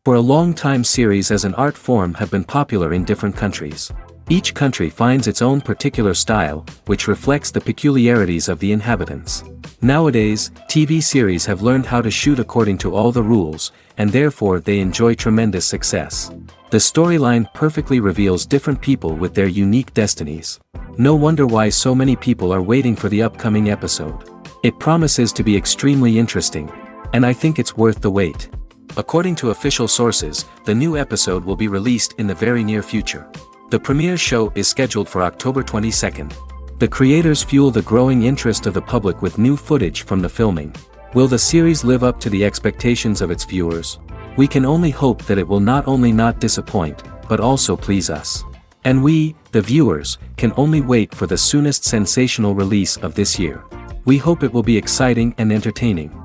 For a long time, series as an art form have been popular in different countries. Each country finds its own particular style, which reflects the peculiarities of the inhabitants. Nowadays, TV series have learned how to shoot according to all the rules, and therefore they enjoy tremendous success. The storyline perfectly reveals different people with their unique destinies. No wonder why so many people are waiting for the upcoming episode. It promises to be extremely interesting, and I think it's worth the wait. According to official sources, the new episode will be released in the very near future. The premiere show is scheduled for October 22nd. The creators fuel the growing interest of the public with new footage from the filming. Will the series live up to the expectations of its viewers? We can only hope that it will not only not disappoint, but also please us. And we, the viewers, can only wait for the soonest sensational release of this year. We hope it will be exciting and entertaining.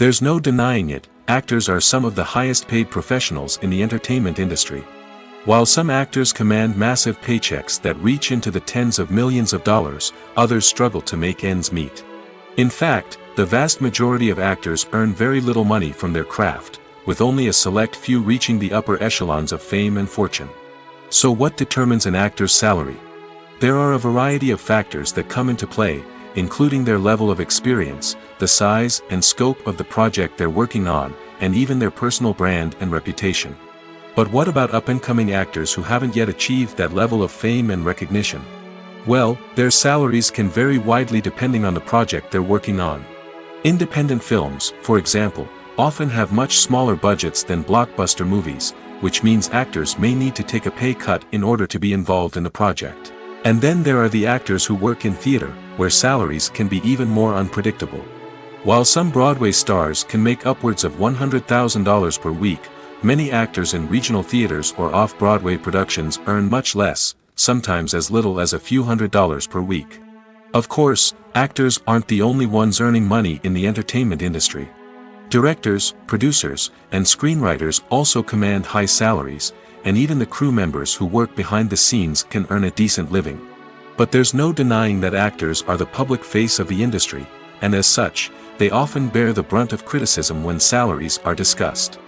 There's no denying it, actors are some of the highest paid professionals in the entertainment industry. While some actors command massive paychecks that reach into the tens of millions of dollars, others struggle to make ends meet. In fact, the vast majority of actors earn very little money from their craft, with only a select few reaching the upper echelons of fame and fortune. So what determines an actor's salary? There are a variety of factors that come into play, including their level of experience, the size and scope of the project they're working on, and even their personal brand and reputation. But what about up-and-coming actors who haven't yet achieved that level of fame and recognition? Well, their salaries can vary widely depending on the project they're working on. Independent films, for example, often have much smaller budgets than blockbuster movies, which means actors may need to take a pay cut in order to be involved in the project. And then there are the actors who work in theater, where salaries can be even more unpredictable. While some Broadway stars can make upwards of $100,000 per week, many actors in regional theaters or off-Broadway productions earn much less, sometimes as little as a few $100s per week. Of course, actors aren't the only ones earning money in the entertainment industry. Directors, producers, and screenwriters also command high salaries, and even the crew members who work behind the scenes can earn a decent living. But there's no denying that actors are the public face of the industry, and as such, they often bear the brunt of criticism when salaries are discussed.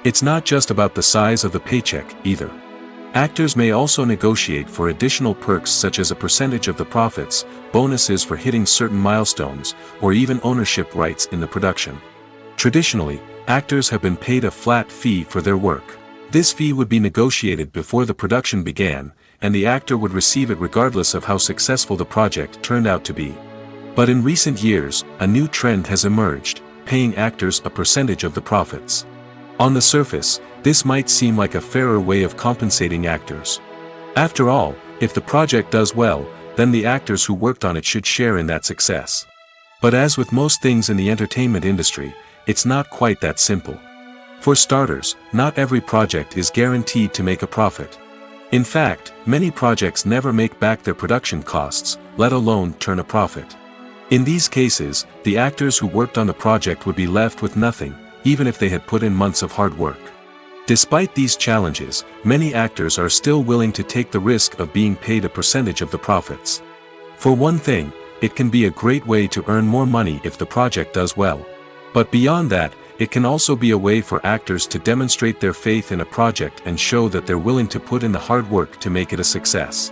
It's not just about the size of the paycheck, either. Actors may also negotiate for additional perks such as a percentage of the profits, bonuses for hitting certain milestones, or even ownership rights in the production. Traditionally, actors have been paid a flat fee for their work. This fee would be negotiated before the production began, and the actor would receive it regardless of how successful the project turned out to be. But in recent years, a new trend has emerged, paying actors a percentage of the profits. On the surface, this might seem like a fairer way of compensating actors. After all, if the project does well, then the actors who worked on it should share in that success. But as with most things in the entertainment industry, it's not quite that simple. For starters, not every project is guaranteed to make a profit. In fact, many projects never make back their production costs, let alone turn a profit. In these cases, the actors who worked on the project would be left with nothing, even if they had put in months of hard work. Despite these challenges, many actors are still willing to take the risk of being paid a percentage of the profits. For one thing, it can be a great way to earn more money if the project does well. But beyond that, it can also be a way for actors to demonstrate their faith in a project and show that they're willing to put in the hard work to make it a success.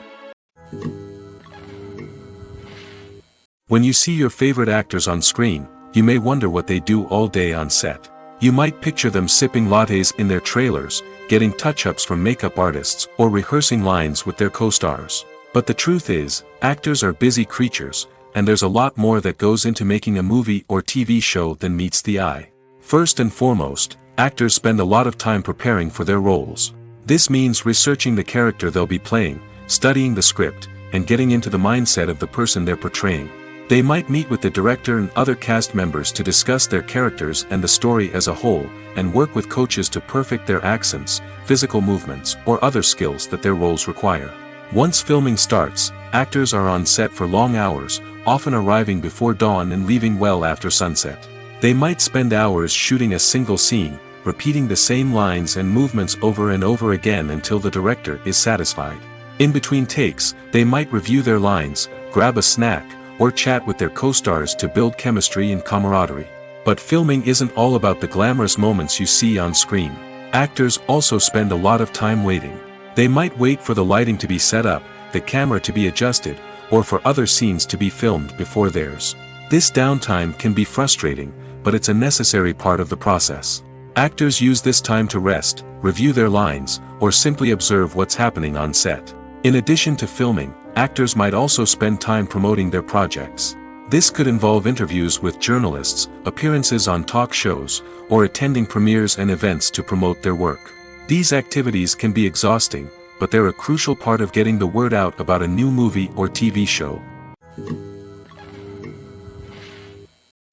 When you see your favorite actors on screen, you may wonder what they do all day on set. You might picture them sipping lattes in their trailers, getting touch-ups from makeup artists, or rehearsing lines with their co-stars. But the truth is, actors are busy creatures, and there's a lot more that goes into making a movie or TV show than meets the eye. First and foremost, actors spend a lot of time preparing for their roles. This means researching the character they'll be playing, studying the script, and getting into the mindset of the person they're portraying. They might meet with the director and other cast members to discuss their characters and the story as a whole, and work with coaches to perfect their accents, physical movements, or other skills that their roles require. Once filming starts, actors are on set for long hours, often arriving before dawn and leaving well after sunset. They might spend hours shooting a single scene, repeating the same lines and movements over and over again until the director is satisfied. In between takes, they might review their lines, grab a snack, or chat with their co-stars to build chemistry and camaraderie. But filming isn't all about the glamorous moments you see on screen. Actors also spend a lot of time waiting. They might wait for the lighting to be set up, the camera to be adjusted, or for other scenes to be filmed before theirs. This downtime can be frustrating, but it's a necessary part of the process. Actors use this time to rest, review their lines, or simply observe what's happening on set. In addition to filming, actors might also spend time promoting their projects. This could involve interviews with journalists, appearances on talk shows, or attending premieres and events to promote their work. These activities can be exhausting, but they're a crucial part of getting the word out about a new movie or TV show.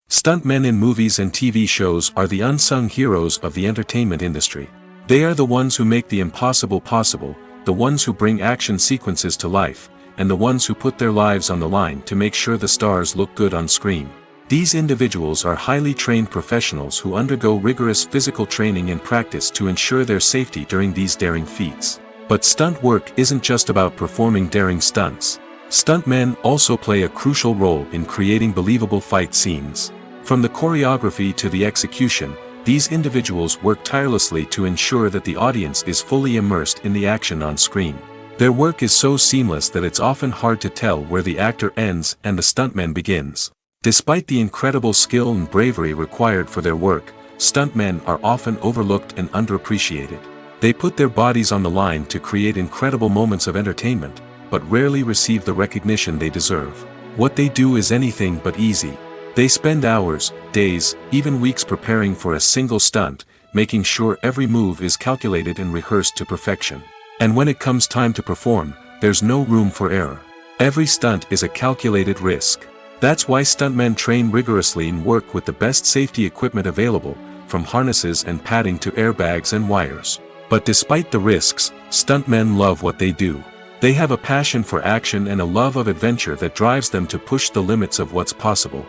Stuntmen in movies and TV shows are the unsung heroes of the entertainment industry. They are the ones who make the impossible possible, the ones who bring action sequences to life, and the ones who put their lives on the line to make sure the stars look good on screen. These individuals are highly trained professionals who undergo rigorous physical training and practice to ensure their safety during these daring feats. But stunt work isn't just about performing daring stunts. Stuntmen also play a crucial role in creating believable fight scenes. From the choreography to the execution, these individuals work tirelessly to ensure that the audience is fully immersed in the action on screen. Their work is so seamless that it's often hard to tell where the actor ends and the stuntman begins. Despite the incredible skill and bravery required for their work, stuntmen are often overlooked and underappreciated. They put their bodies on the line to create incredible moments of entertainment, but rarely receive the recognition they deserve. What they do is anything but easy. They spend hours, days, even weeks preparing for a single stunt, making sure every move is calculated and rehearsed to perfection. And when it comes time to perform, there's no room for error. Every stunt is a calculated risk. That's why stuntmen train rigorously and work with the best safety equipment available, from harnesses and padding to airbags and wires. But despite the risks, stuntmen love what they do. They have a passion for action and a love of adventure that drives them to push the limits of what's possible.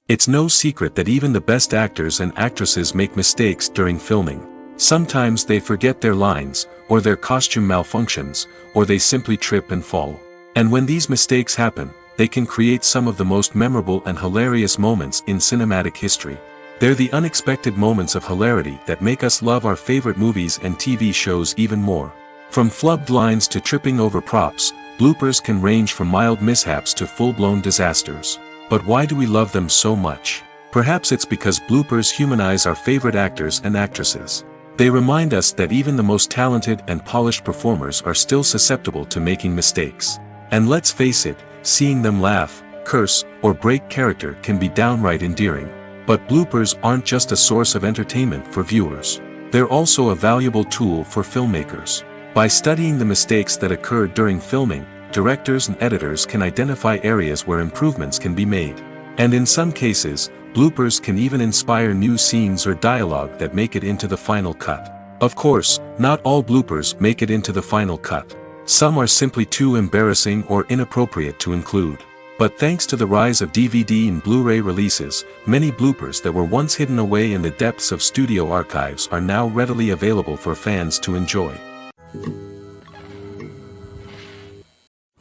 It's no secret that even the best actors and actresses make mistakes during filming. Sometimes they forget their lines, or their costume malfunctions, or they simply trip and fall. And when these mistakes happen, they can create some of the most memorable and hilarious moments in cinematic history. They're the unexpected moments of hilarity that make us love our favorite movies and TV shows even more. From flubbed lines to tripping over props, bloopers can range from mild mishaps to full-blown disasters. But why do we love them so much? Perhaps it's because bloopers humanize our favorite actors and actresses. They remind us that even the most talented and polished performers are still susceptible to making mistakes. And let's face it, seeing them laugh, curse, or break character can be downright endearing. But bloopers aren't just a source of entertainment for viewers. They're also a valuable tool for filmmakers. By studying the mistakes that occur during filming, directors and editors can identify areas where improvements can be made. And in some cases, bloopers can even inspire new scenes or dialogue that make it into the final cut. Of course, not all bloopers make it into the final cut. Some are simply too embarrassing or inappropriate to include. But thanks to the rise of DVD and Blu-ray releases, many bloopers that were once hidden away in the depths of studio archives are now readily available for fans to enjoy.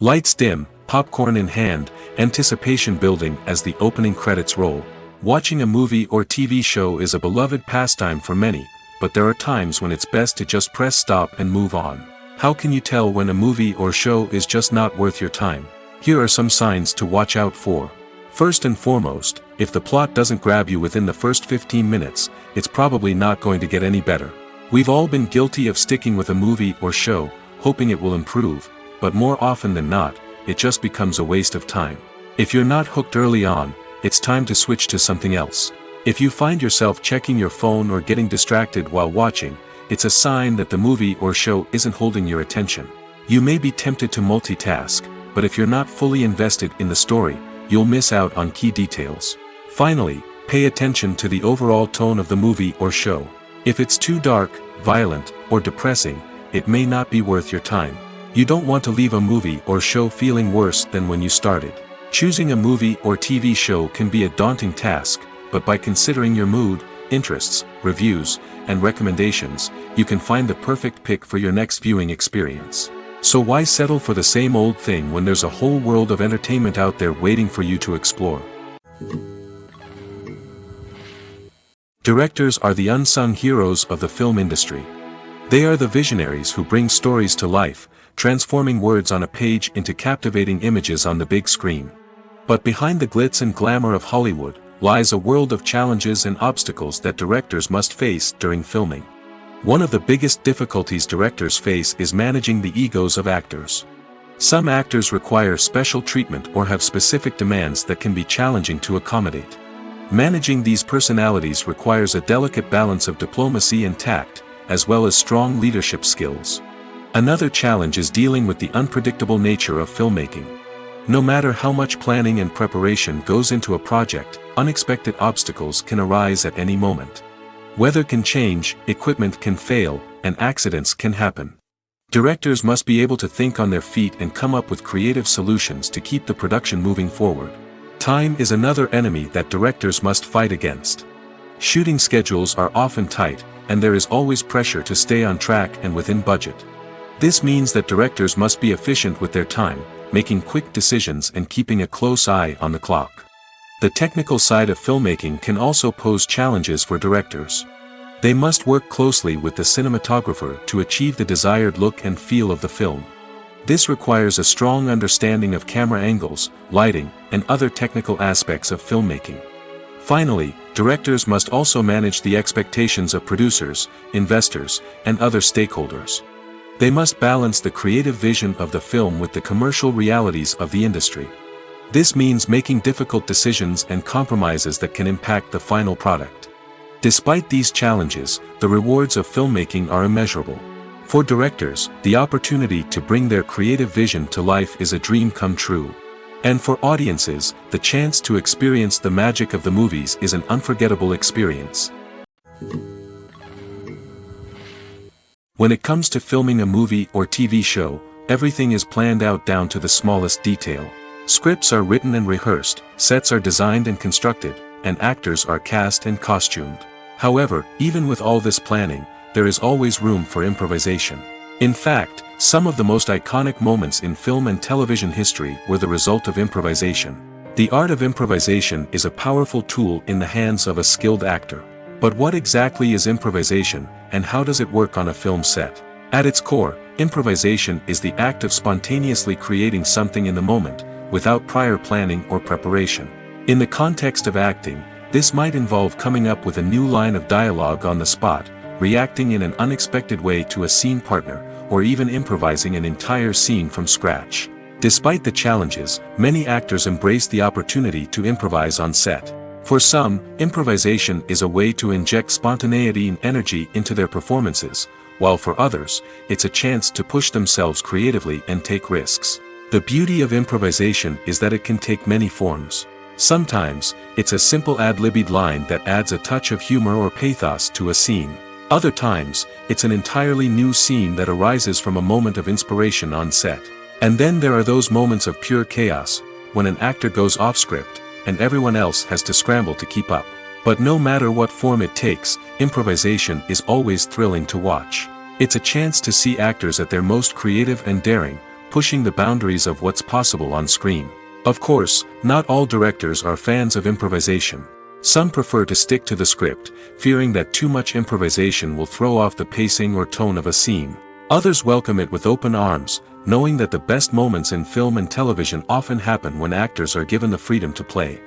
Lights dim, popcorn in hand, anticipation building as the opening credits roll. Watching a movie or TV show is a beloved pastime for many, but there are times when it's best to just press stop and move on. How can you tell when a movie or show is just not worth your time? Here are some signs to watch out for. First and foremost, if the plot doesn't grab you within the first 15 minutes, it's probably not going to get any better. We've all been guilty of sticking with a movie or show, hoping it will improve, but more often than not, it just becomes a waste of time. If you're not hooked early on, it's time to switch to something else. If you find yourself checking your phone or getting distracted while watching, it's a sign that the movie or show isn't holding your attention. You may be tempted to multitask, but if you're not fully invested in the story, you'll miss out on key details. Finally, pay attention to the overall tone of the movie or show. If it's too dark, violent, or depressing, it may not be worth your time. You don't want to leave a movie or show feeling worse than when you started. Choosing a movie or TV show can be a daunting task, but by considering your mood, interests, reviews, and recommendations, you can find the perfect pick for your next viewing experience. So why settle for the same old thing when there's a whole world of entertainment out there waiting for you to explore? Directors are the unsung heroes of the film industry. They are the visionaries who bring stories to life, transforming words on a page into captivating images on the big screen. But behind the glitz and glamour of Hollywood, lies a world of challenges and obstacles that directors must face during filming. One of the biggest difficulties directors face is managing the egos of actors. Some actors require special treatment or have specific demands that can be challenging to accommodate. Managing these personalities requires a delicate balance of diplomacy and tact, as well as strong leadership skills. Another challenge is dealing with the unpredictable nature of filmmaking. No matter how much planning and preparation goes into a project, unexpected obstacles can arise at any moment. Weather can change, equipment can fail, and accidents can happen. Directors must be able to think on their feet and come up with creative solutions to keep the production moving forward. Time is another enemy that directors must fight against. Shooting schedules are often tight, and there is always pressure to stay on track and within budget. This means that directors must be efficient with their time, making quick decisions and keeping a close eye on the clock. The technical side of filmmaking can also pose challenges for directors. They must work closely with the cinematographer to achieve the desired look and feel of the film. This requires a strong understanding of camera angles, lighting, and other technical aspects of filmmaking. Finally, directors must also manage the expectations of producers, investors, and other stakeholders. They must balance the creative vision of the film with the commercial realities of the industry. This means making difficult decisions and compromises that can impact the final product. Despite these challenges, the rewards of filmmaking are immeasurable. For directors, the opportunity to bring their creative vision to life is a dream come true. And for audiences, the chance to experience the magic of the movies is an unforgettable experience. When it comes to filming a movie or TV show, everything is planned out down to the smallest detail. Scripts are written and rehearsed, sets are designed and constructed, and actors are cast and costumed. However, even with all this planning, there is always room for improvisation. In fact, some of the most iconic moments in film and television history were the result of improvisation. The art of improvisation is a powerful tool in the hands of a skilled actor. But what exactly is improvisation, and how does it work on a film set? At its core, improvisation is the act of spontaneously creating something in the moment, without prior planning or preparation. In the context of acting, this might involve coming up with a new line of dialogue on the spot, reacting in an unexpected way to a scene partner, or even improvising an entire scene from scratch. Despite the challenges, many actors embrace the opportunity to improvise on set. For some, improvisation is a way to inject spontaneity and energy into their performances, while for others, it's a chance to push themselves creatively and take risks. The beauty of improvisation is that it can take many forms. Sometimes, it's a simple ad-libbed line that adds a touch of humor or pathos to a scene. Other times, it's an entirely new scene that arises from a moment of inspiration on set. And then there are those moments of pure chaos, when an actor goes off script, and everyone else has to scramble to keep up. But no matter what form it takes, improvisation is always thrilling to watch. It's a chance to see actors at their most creative and daring, pushing the boundaries of what's possible on screen. Of course, not all directors are fans of improvisation. Some prefer to stick to the script, fearing that too much improvisation will throw off the pacing or tone of a scene. Others welcome it with open arms, knowing that the best moments in film and television often happen when actors are given the freedom to play.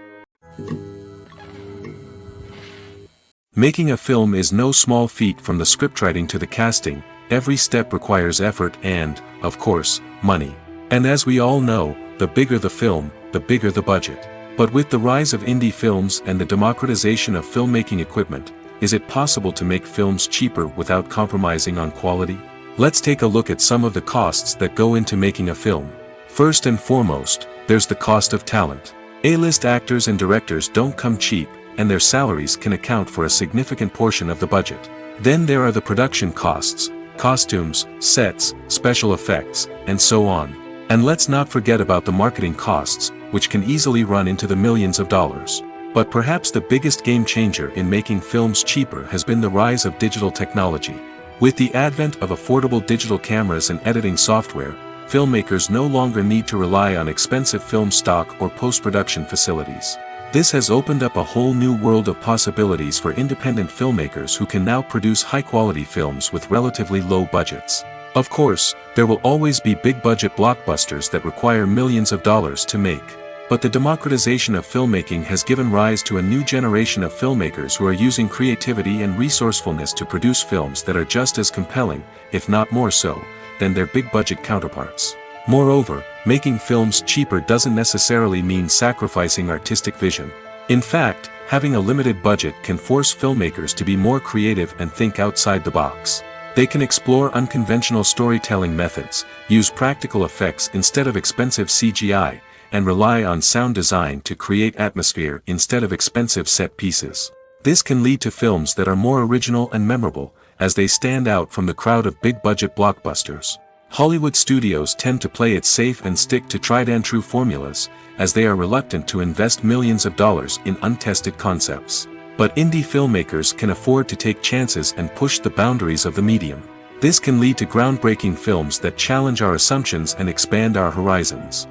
Making a film is no small feat. From the scriptwriting to the casting, every step requires effort and, of course, money. And as we all know, the bigger the film, the bigger the budget. But with the rise of indie films and the democratization of filmmaking equipment, is it possible to make films cheaper without compromising on quality? Let's take a look at some of the costs that go into making a film. First and foremost, there's the cost of talent. A-list actors and directors don't come cheap, and their salaries can account for a significant portion of the budget. Then there are the production costs, costumes, sets, special effects, and so on. And let's not forget about the marketing costs, which can easily run into the millions of dollars. But perhaps the biggest game changer in making films cheaper has been the rise of digital technology. With the advent of affordable digital cameras and editing software, filmmakers no longer need to rely on expensive film stock or post-production facilities. This has opened up a whole new world of possibilities for independent filmmakers who can now produce high-quality films with relatively low budgets. Of course, there will always be big-budget blockbusters that require millions of dollars to make. But the democratization of filmmaking has given rise to a new generation of filmmakers who are using creativity and resourcefulness to produce films that are just as compelling, if not more so, than their big-budget counterparts. Moreover, making films cheaper doesn't necessarily mean sacrificing artistic vision. In fact, having a limited budget can force filmmakers to be more creative and think outside the box. They can explore unconventional storytelling methods, use practical effects instead of expensive CGI, and rely on sound design to create atmosphere instead of expensive set pieces. This can lead to films that are more original and memorable, as they stand out from the crowd of big-budget blockbusters. Hollywood studios tend to play it safe and stick to tried-and-true formulas, as they are reluctant to invest millions of dollars in untested concepts. But indie filmmakers can afford to take chances and push the boundaries of the medium. This can lead to groundbreaking films that challenge our assumptions and expand our horizons.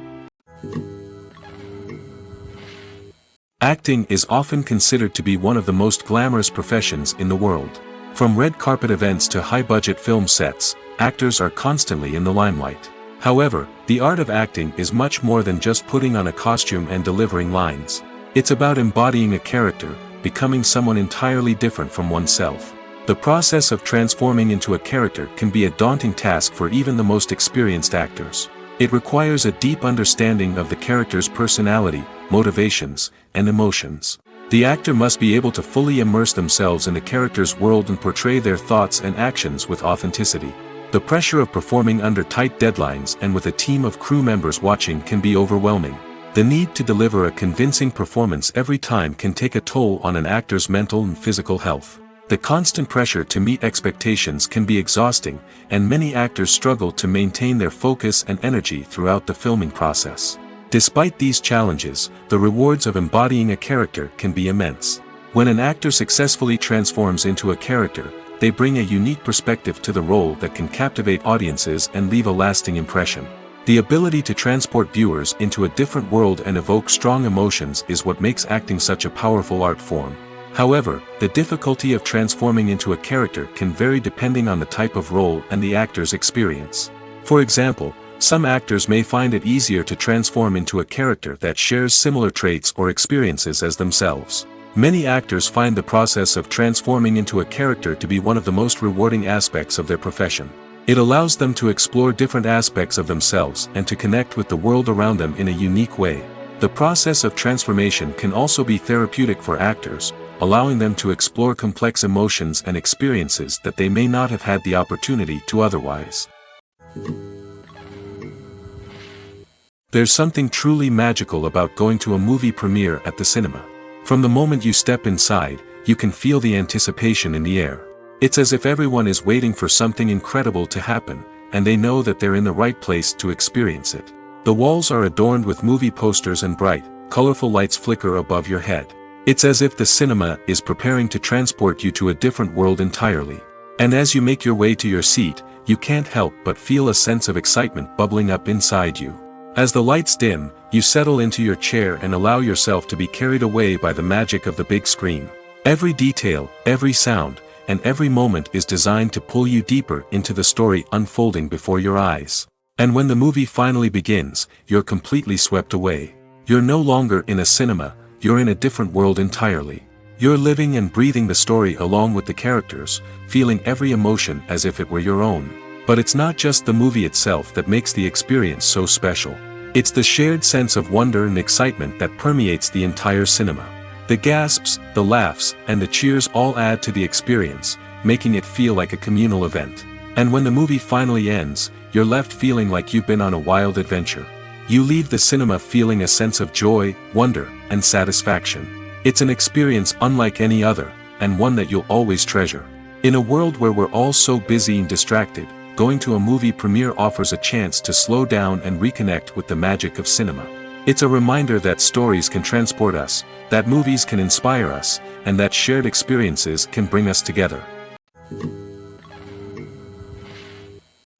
Acting is often considered to be one of the most glamorous professions in the world. From red carpet events to high-budget film sets, actors are constantly in the limelight. However, the art of acting is much more than just putting on a costume and delivering lines. It's about embodying a character, becoming someone entirely different from oneself. The process of transforming into a character can be a daunting task for even the most experienced actors. It requires a deep understanding of the character's personality, motivations, and emotions. The actor must be able to fully immerse themselves in the character's world and portray their thoughts and actions with authenticity. The pressure of performing under tight deadlines and with a team of crew members watching can be overwhelming. The need to deliver a convincing performance every time can take a toll on an actor's mental and physical health. The constant pressure to meet expectations can be exhausting, and many actors struggle to maintain their focus and energy throughout the filming process. Despite these challenges, the rewards of embodying a character can be immense. When an actor successfully transforms into a character, they bring a unique perspective to the role that can captivate audiences and leave a lasting impression. The ability to transport viewers into a different world and evoke strong emotions is what makes acting such a powerful art form. However, the difficulty of transforming into a character can vary depending on the type of role and the actor's experience. For example, some actors may find it easier to transform into a character that shares similar traits or experiences as themselves. Many actors find the process of transforming into a character to be one of the most rewarding aspects of their profession. It allows them to explore different aspects of themselves and to connect with the world around them in a unique way. The process of transformation can also be therapeutic for actors, allowing them to explore complex emotions and experiences that they may not have had the opportunity to otherwise. There's something truly magical about going to a movie premiere at the cinema. From the moment you step inside, you can feel the anticipation in the air. It's as if everyone is waiting for something incredible to happen, and they know that they're in the right place to experience it. The walls are adorned with movie posters and bright, colorful lights flicker above your head. It's as if the cinema is preparing to transport you to a different world entirely. And as you make your way to your seat, you can't help but feel a sense of excitement bubbling up inside you. As the lights dim, you settle into your chair and allow yourself to be carried away by the magic of the big screen. Every detail, every sound, and every moment is designed to pull you deeper into the story unfolding before your eyes. And when the movie finally begins, you're completely swept away. You're no longer in a cinema, you're in a different world entirely. You're living and breathing the story along with the characters, feeling every emotion as if it were your own. But it's not just the movie itself that makes the experience so special. It's the shared sense of wonder and excitement that permeates the entire cinema. The gasps, the laughs, and the cheers all add to the experience, making it feel like a communal event. And when the movie finally ends, you're left feeling like you've been on a wild adventure. You leave the cinema feeling a sense of joy, wonder, and satisfaction. It's an experience unlike any other, and one that you'll always treasure. In a world where we're all so busy and distracted, going to a movie premiere offers a chance to slow down and reconnect with the magic of cinema. It's a reminder that stories can transport us, that movies can inspire us, and that shared experiences can bring us together.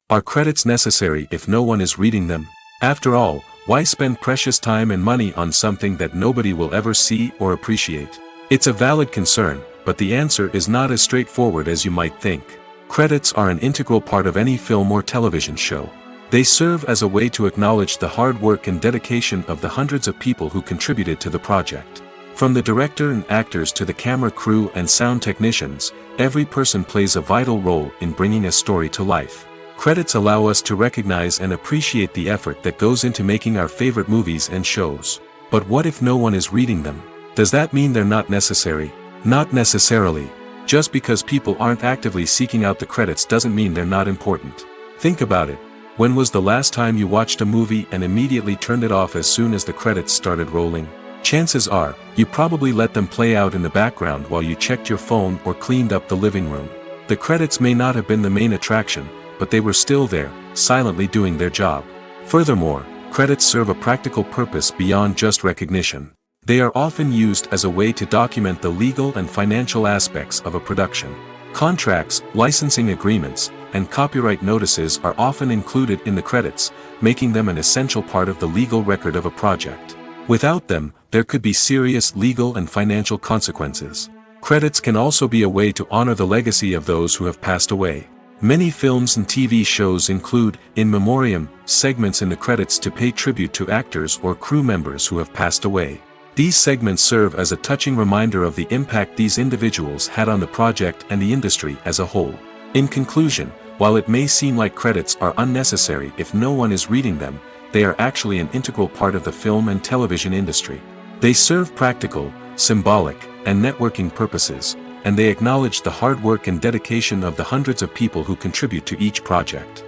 Are credits necessary if no one is reading them? After all, why spend precious time and money on something that nobody will ever see or appreciate? It's a valid concern, but the answer is not as straightforward as you might think. Credits are an integral part of any film or television show. They serve as a way to acknowledge the hard work and dedication of the hundreds of people who contributed to the project. From the director and actors to the camera crew and sound technicians, every person plays a vital role in bringing a story to life. Credits allow us to recognize and appreciate the effort that goes into making our favorite movies and shows. But what if no one is reading them? Does that mean they're not necessary? Not necessarily. Just because people aren't actively seeking out the credits doesn't mean they're not important. Think about it. When was the last time you watched a movie and immediately turned it off as soon as the credits started rolling? Chances are, you probably let them play out in the background while you checked your phone or cleaned up the living room. The credits may not have been the main attraction, but they were still there, silently doing their job. Furthermore, credits serve a practical purpose beyond just recognition. They are often used as a way to document the legal and financial aspects of a production. Contracts, licensing agreements, and copyright notices are often included in the credits, making them an essential part of the legal record of a project. Without them, there could be serious legal and financial consequences. Credits can also be a way to honor the legacy of those who have passed away. Many films and TV shows include, in memoriam, segments in the credits to pay tribute to actors or crew members who have passed away. These segments serve as a touching reminder of the impact these individuals had on the project and the industry as a whole. In conclusion, while it may seem like credits are unnecessary if no one is reading them, they are actually an integral part of the film and television industry. They serve practical, symbolic, and networking purposes, and they acknowledge the hard work and dedication of the hundreds of people who contribute to each project.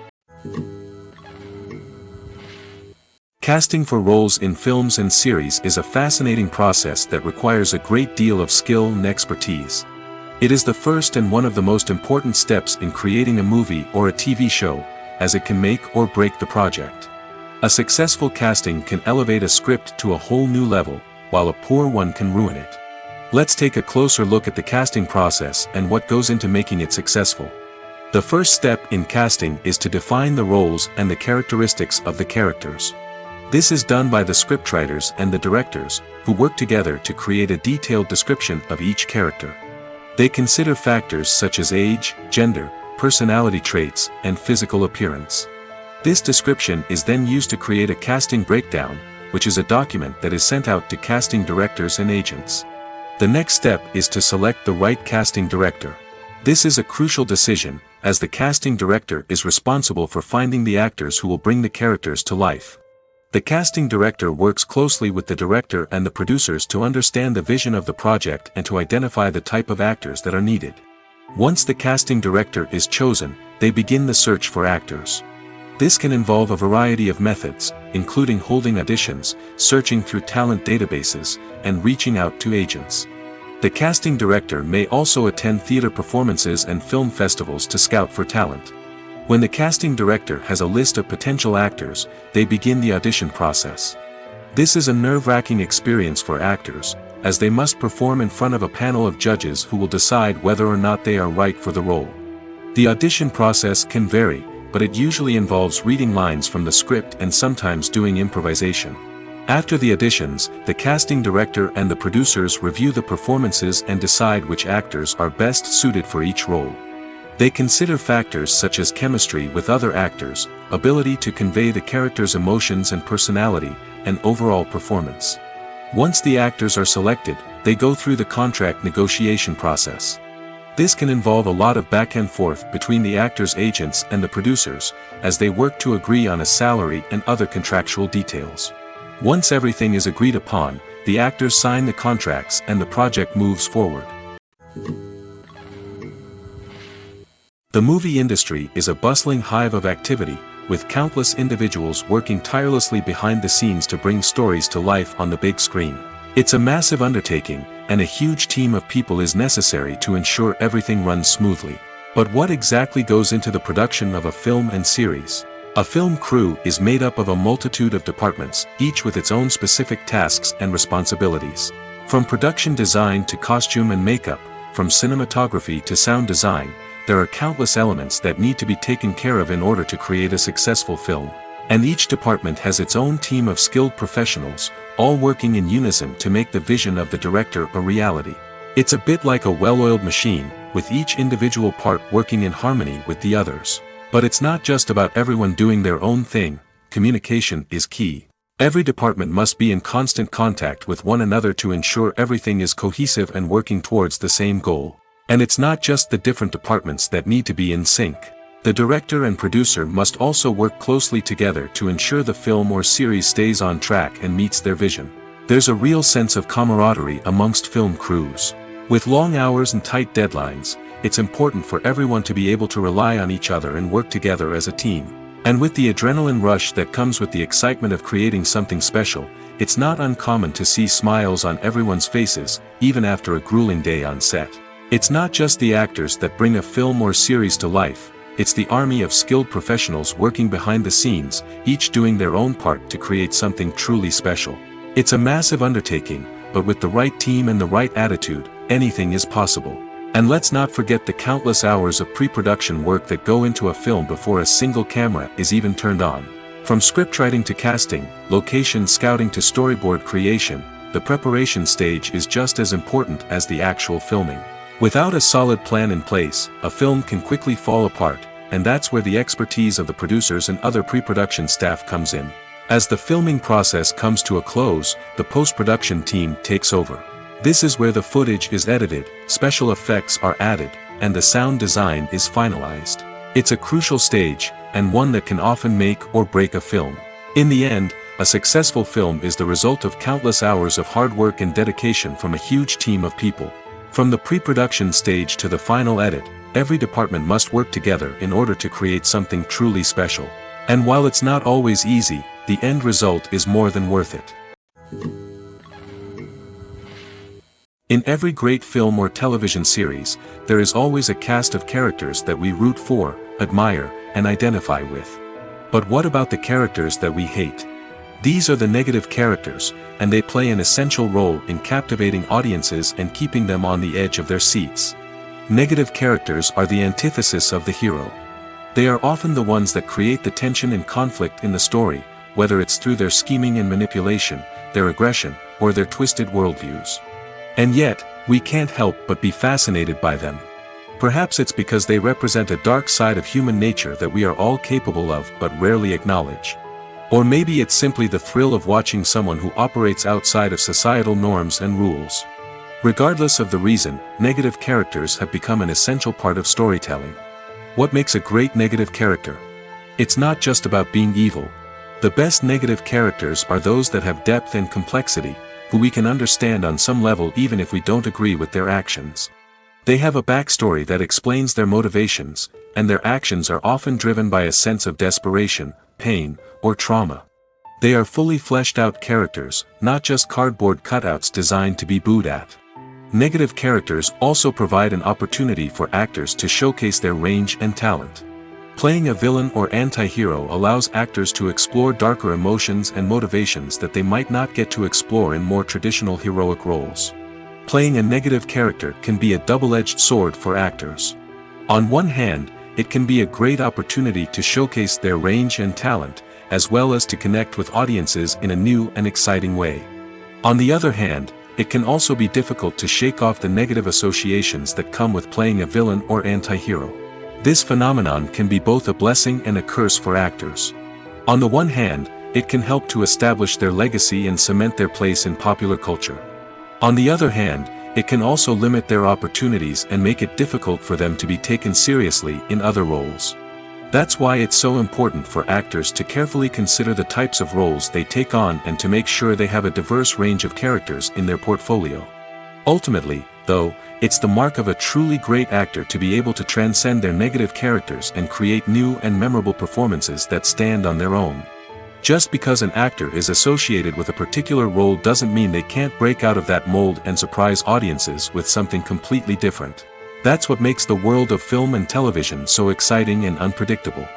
Casting for roles in films and series is a fascinating process that requires a great deal of skill and expertise. It is the first and one of the most important steps in creating a movie or a TV show, as it can make or break the project. A successful casting can elevate a script to a whole new level, while a poor one can ruin it. Let's take a closer look at the casting process and what goes into making it successful. The first step in casting is to define the roles and the characteristics of the characters. This is done by the scriptwriters and the directors, who work together to create a detailed description of each character. They consider factors such as age, gender, personality traits, and physical appearance. This description is then used to create a casting breakdown, which is a document that is sent out to casting directors and agents. The next step is to select the right casting director. This is a crucial decision, as the casting director is responsible for finding the actors who will bring the characters to life. The casting director works closely with the director and the producers to understand the vision of the project and to identify the type of actors that are needed. Once the casting director is chosen, they begin the search for actors. This can involve a variety of methods, including holding auditions, searching through talent databases, and reaching out to agents. The casting director may also attend theater performances and film festivals to scout for talent. When the casting director has a list of potential actors, they begin the audition process. This is a nerve-wracking experience for actors, as they must perform in front of a panel of judges who will decide whether or not they are right for the role. The audition process can vary, but it usually involves reading lines from the script and sometimes doing improvisation. After the auditions, the casting director and the producers review the performances and decide which actors are best suited for each role. They consider factors such as chemistry with other actors, ability to convey the character's emotions and personality, and overall performance. Once the actors are selected, they go through the contract negotiation process. This can involve a lot of back and forth between the actors' agents and the producers, as they work to agree on a salary and other contractual details. Once everything is agreed upon, the actors sign the contracts and the project moves forward. The movie industry is a bustling hive of activity, with countless individuals working tirelessly behind the scenes to bring stories to life on the big screen. It's a massive undertaking, and a huge team of people is necessary to ensure everything runs smoothly. But what exactly goes into the production of a film and series? A film crew is made up of a multitude of departments, each with its own specific tasks and responsibilities. From production design to costume and makeup, from cinematography to sound design, there are countless elements that need to be taken care of in order to create a successful film. And each department has its own team of skilled professionals, all working in unison to make the vision of the director a reality. It's a bit like a well-oiled machine, with each individual part working in harmony with the others. But it's not just about everyone doing their own thing. Communication is key. Every department must be in constant contact with one another to ensure everything is cohesive and working towards the same goal. And it's not just the different departments that need to be in sync. The director and producer must also work closely together to ensure the film or series stays on track and meets their vision. There's a real sense of camaraderie amongst film crews. With long hours and tight deadlines, it's important for everyone to be able to rely on each other and work together as a team. And with the adrenaline rush that comes with the excitement of creating something special, it's not uncommon to see smiles on everyone's faces, even after a grueling day on set. It's not just the actors that bring a film or series to life, it's the army of skilled professionals working behind the scenes, each doing their own part to create something truly special. It's a massive undertaking, but with the right team and the right attitude, anything is possible. And let's not forget the countless hours of pre-production work that go into a film before a single camera is even turned on. From scriptwriting to casting, location scouting to storyboard creation, the preparation stage is just as important as the actual filming. Without a solid plan in place, a film can quickly fall apart, and that's where the expertise of the producers and other pre-production staff comes in. As the filming process comes to a close, the post-production team takes over. This is where the footage is edited, special effects are added, and the sound design is finalized. It's a crucial stage, and one that can often make or break a film. In the end, a successful film is the result of countless hours of hard work and dedication from a huge team of people. From the pre-production stage to the final edit, every department must work together in order to create something truly special. And while it's not always easy, the end result is more than worth it. In every great film or television series, there is always a cast of characters that we root for, admire, and identify with. But what about the characters that we hate? These are the negative characters, and they play an essential role in captivating audiences and keeping them on the edge of their seats. Negative characters are the antithesis of the hero. They are often the ones that create the tension and conflict in the story, whether it's through their scheming and manipulation, their aggression, or their twisted worldviews. And yet, we can't help but be fascinated by them. Perhaps it's because they represent a dark side of human nature that we are all capable of but rarely acknowledge. Or maybe it's simply the thrill of watching someone who operates outside of societal norms and rules. Regardless of the reason, negative characters have become an essential part of storytelling. What makes a great negative character? It's not just about being evil. The best negative characters are those that have depth and complexity, who we can understand on some level even if we don't agree with their actions. They have a backstory that explains their motivations, and their actions are often driven by a sense of desperation, pain, or trauma. They are fully fleshed out characters, not just cardboard cutouts designed to be booed at. Negative characters also provide an opportunity for actors to showcase their range and talent. Playing a villain or anti-hero allows actors to explore darker emotions and motivations that they might not get to explore in more traditional heroic roles. Playing a negative character can be a double-edged sword for actors. On one hand, it can be a great opportunity to showcase their range and talent, as well as to connect with audiences in a new and exciting way. On the other hand, it can also be difficult to shake off the negative associations that come with playing a villain or anti-hero. This phenomenon can be both a blessing and a curse for actors. On the one hand, it can help to establish their legacy and cement their place in popular culture. On the other hand, it can also limit their opportunities and make it difficult for them to be taken seriously in other roles. That's why it's so important for actors to carefully consider the types of roles they take on and to make sure they have a diverse range of characters in their portfolio. Ultimately, though, it's the mark of a truly great actor to be able to transcend their negative characters and create new and memorable performances that stand on their own. Just because an actor is associated with a particular role doesn't mean they can't break out of that mold and surprise audiences with something completely different. That's what makes the world of film and television so exciting and unpredictable.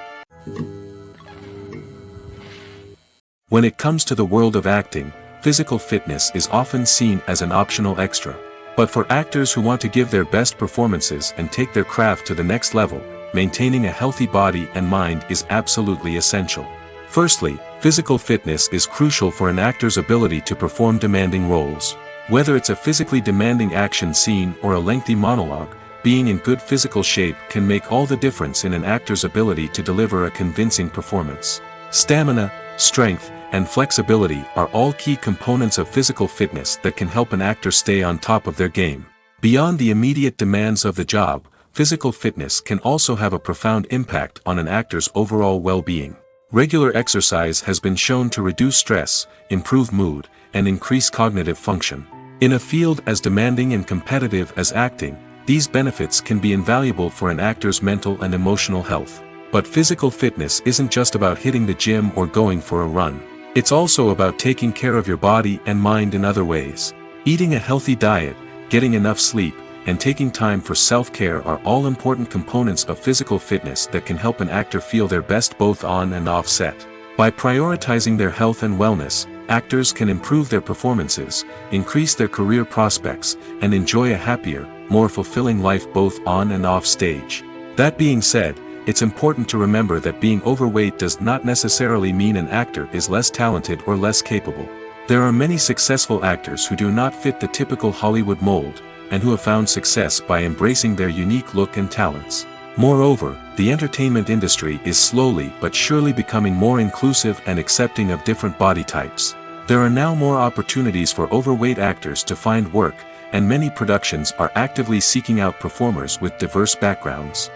When it comes to the world of acting, physical fitness is often seen as an optional extra. But for actors who want to give their best performances and take their craft to the next level, maintaining a healthy body and mind is absolutely essential. Firstly, physical fitness is crucial for an actor's ability to perform demanding roles. Whether it's a physically demanding action scene or a lengthy monologue, being in good physical shape can make all the difference in an actor's ability to deliver a convincing performance. Stamina, strength, and flexibility are all key components of physical fitness that can help an actor stay on top of their game. Beyond the immediate demands of the job, physical fitness can also have a profound impact on an actor's overall well-being. Regular exercise has been shown to reduce stress, improve mood, and increase cognitive function. In a field as demanding and competitive as acting, these benefits can be invaluable for an actor's mental and emotional health. But physical fitness isn't just about hitting the gym or going for a run. It's also about taking care of your body and mind in other ways. Eating a healthy diet, getting enough sleep, and taking time for self-care are all important components of physical fitness that can help an actor feel their best both on and off set. By prioritizing their health and wellness, actors can improve their performances, increase their career prospects, and enjoy a happier, more fulfilling life both on and off stage. That being said, it's important to remember that being overweight does not necessarily mean an actor is less talented or less capable. There are many successful actors who do not fit the typical Hollywood mold, and who have found success by embracing their unique look and talents. Moreover, the entertainment industry is slowly but surely becoming more inclusive and accepting of different body types. There are now more opportunities for overweight actors to find work, and many productions are actively seeking out performers with diverse backgrounds.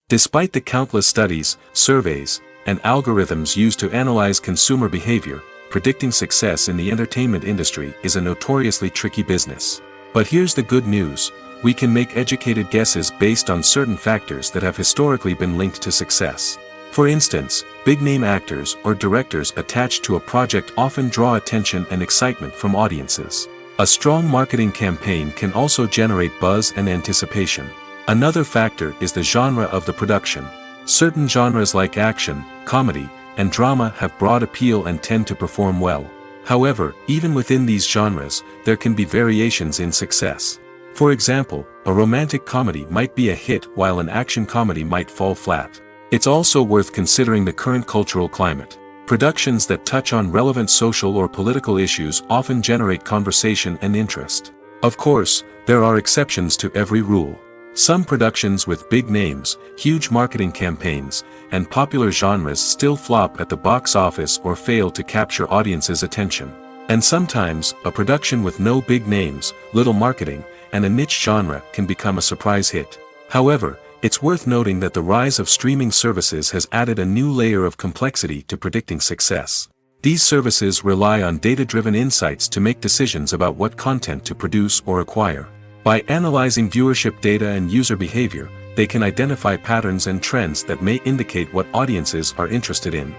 Despite the countless studies, surveys, and algorithms used to analyze consumer behavior, predicting success in the entertainment industry is a notoriously tricky business. But here's the good news: we can make educated guesses based on certain factors that have historically been linked to success. For instance, big-name actors or directors attached to a project often draw attention and excitement from audiences. A strong marketing campaign can also generate buzz and anticipation. Another factor is the genre of the production. Certain genres like action, comedy, and drama have broad appeal and tend to perform well. However, even within these genres, there can be variations in success. For example, a romantic comedy might be a hit while an action comedy might fall flat. It's also worth considering the current cultural climate. Productions that touch on relevant social or political issues often generate conversation and interest. Of course, there are exceptions to every rule. Some productions with big names, huge marketing campaigns, and popular genres still flop at the box office or fail to capture audiences' attention. And sometimes, a production with no big names, little marketing, and a niche genre can become a surprise hit. However, it's worth noting that the rise of streaming services has added a new layer of complexity to predicting success. These services rely on data-driven insights to make decisions about what content to produce or acquire. By analyzing viewership data and user behavior, they can identify patterns and trends that may indicate what audiences are interested in.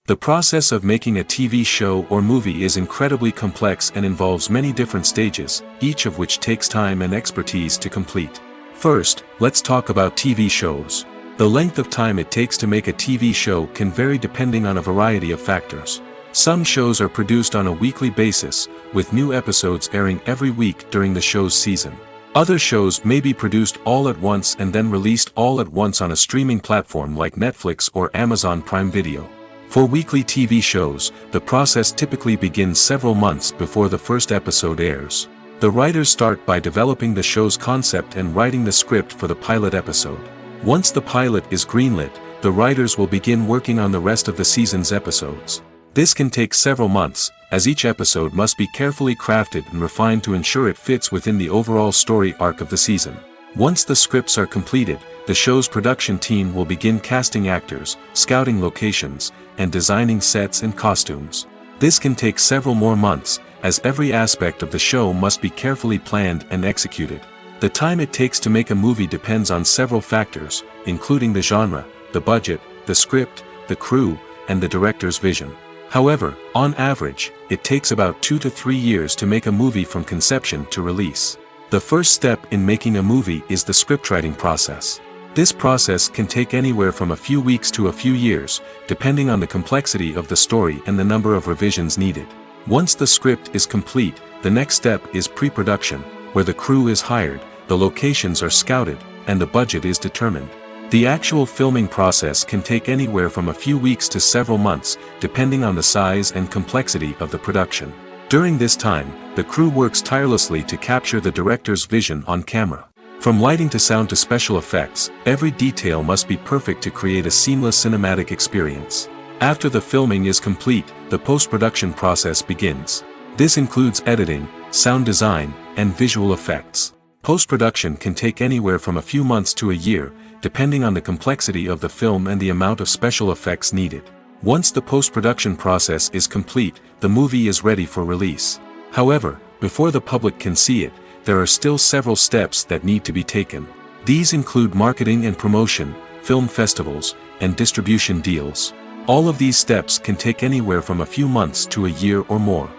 The process of making a TV show or movie is incredibly complex and involves many different stages, each of which takes time and expertise to complete. First, let's talk about TV shows. The length of time it takes to make a TV show can vary depending on a variety of factors. Some shows are produced on a weekly basis, with new episodes airing every week during the show's season. Other shows may be produced all at once and then released all at once on a streaming platform like Netflix or Amazon Prime Video. For weekly TV shows, the process typically begins several months before the first episode airs. The writers start by developing the show's concept and writing the script for the pilot episode. Once the pilot is greenlit, the writers will begin working on the rest of the season's episodes. This can take several months, as each episode must be carefully crafted and refined to ensure it fits within the overall story arc of the season. Once the scripts are completed, the show's production team will begin casting actors, scouting locations, and designing sets and costumes. This can take several more months, as every aspect of the show must be carefully planned and executed. The time it takes to make a movie depends on several factors, including the genre, the budget, the script, the crew, and the director's vision. However, on average, it takes about 2 to 3 years to make a movie from conception to release. The first step in making a movie is the scriptwriting process. This process can take anywhere from a few weeks to a few years, depending on the complexity of the story and the number of revisions needed. Once the script is complete, the next step is pre-production, where the crew is hired, the locations are scouted, and the budget is determined. The actual filming process can take anywhere from a few weeks to several months, depending on the size and complexity of the production. During this time, the crew works tirelessly to capture the director's vision on camera. From lighting to sound to special effects, every detail must be perfect to create a seamless cinematic experience. After the filming is complete, the post-production process begins. This includes editing, sound design, and visual effects. Post-production can take anywhere from a few months to a year, depending on the complexity of the film and the amount of special effects needed. Once the post-production process is complete, the movie is ready for release. However, before the public can see it, there are still several steps that need to be taken. These include marketing and promotion, film festivals, and distribution deals. All of these steps can take anywhere from a few months to a year or more.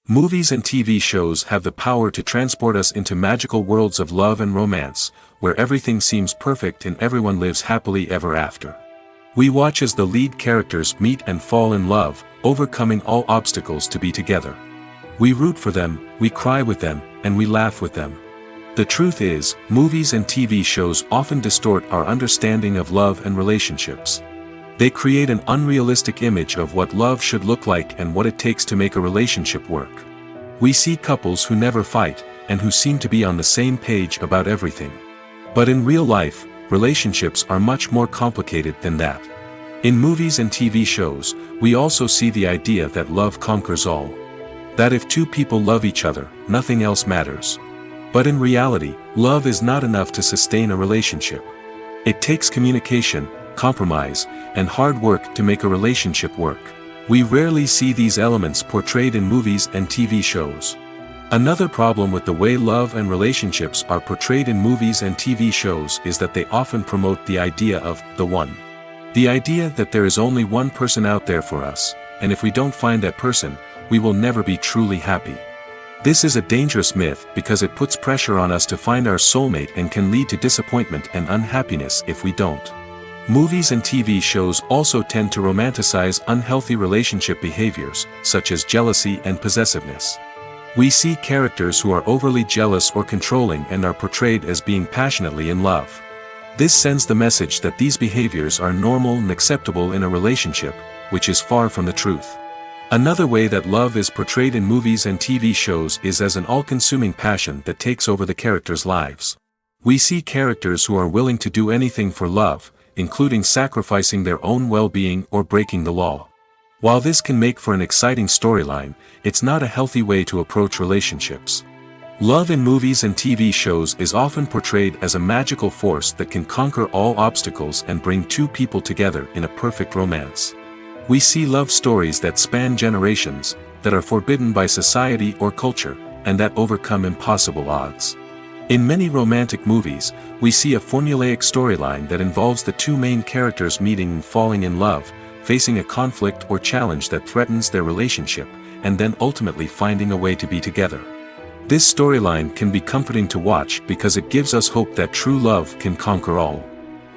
Movies and TV shows have the power to transport us into magical worlds of love and romance, where everything seems perfect and everyone lives happily ever after. We watch as the lead characters meet and fall in love, overcoming all obstacles to be together. We root for them, we cry with them, and we laugh with them. The truth is, movies and TV shows often distort our understanding of love and relationships. They create an unrealistic image of what love should look like and what it takes to make a relationship work. We see couples who never fight, and who seem to be on the same page about everything. But in real life, relationships are much more complicated than that. In movies and TV shows, we also see the idea that love conquers all. That if two people love each other, nothing else matters. But in reality, love is not enough to sustain a relationship. It takes communication, compromise, and hard work to make a relationship work. We rarely see these elements portrayed in movies and TV shows. Another problem with the way love and relationships are portrayed in movies and TV shows is that they often promote the idea of the one. The idea that there is only one person out there for us, and if we don't find that person, we will never be truly happy. This is a dangerous myth because it puts pressure on us to find our soulmate and can lead to disappointment and unhappiness if we don't. Movies and TV shows also tend to romanticize unhealthy relationship behaviors, such as jealousy and possessiveness. We see characters who are overly jealous or controlling and are portrayed as being passionately in love. This sends the message that these behaviors are normal and acceptable in a relationship, which is far from the truth. Another way that love is portrayed in movies and TV shows is as an all-consuming passion that takes over the characters' lives. We see characters who are willing to do anything for love, including sacrificing their own well-being or breaking the law. While this can make for an exciting storyline, it's not a healthy way to approach relationships. Love in movies and TV shows is often portrayed as a magical force that can conquer all obstacles and bring two people together in a perfect romance. We see love stories that span generations, that are forbidden by society or culture, and that overcome impossible odds. In many romantic movies, we see a formulaic storyline that involves the two main characters meeting and falling in love, facing a conflict or challenge that threatens their relationship, and then ultimately finding a way to be together. This storyline can be comforting to watch because it gives us hope that true love can conquer all.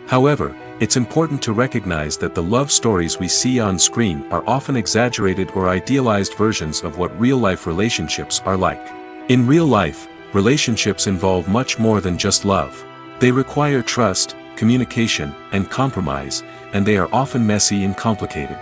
However, it's important to recognize that the love stories we see on screen are often exaggerated or idealized versions of what real-life relationships are like. In real life, relationships involve much more than just love. They require trust, communication, and compromise, and they are often messy and complicated.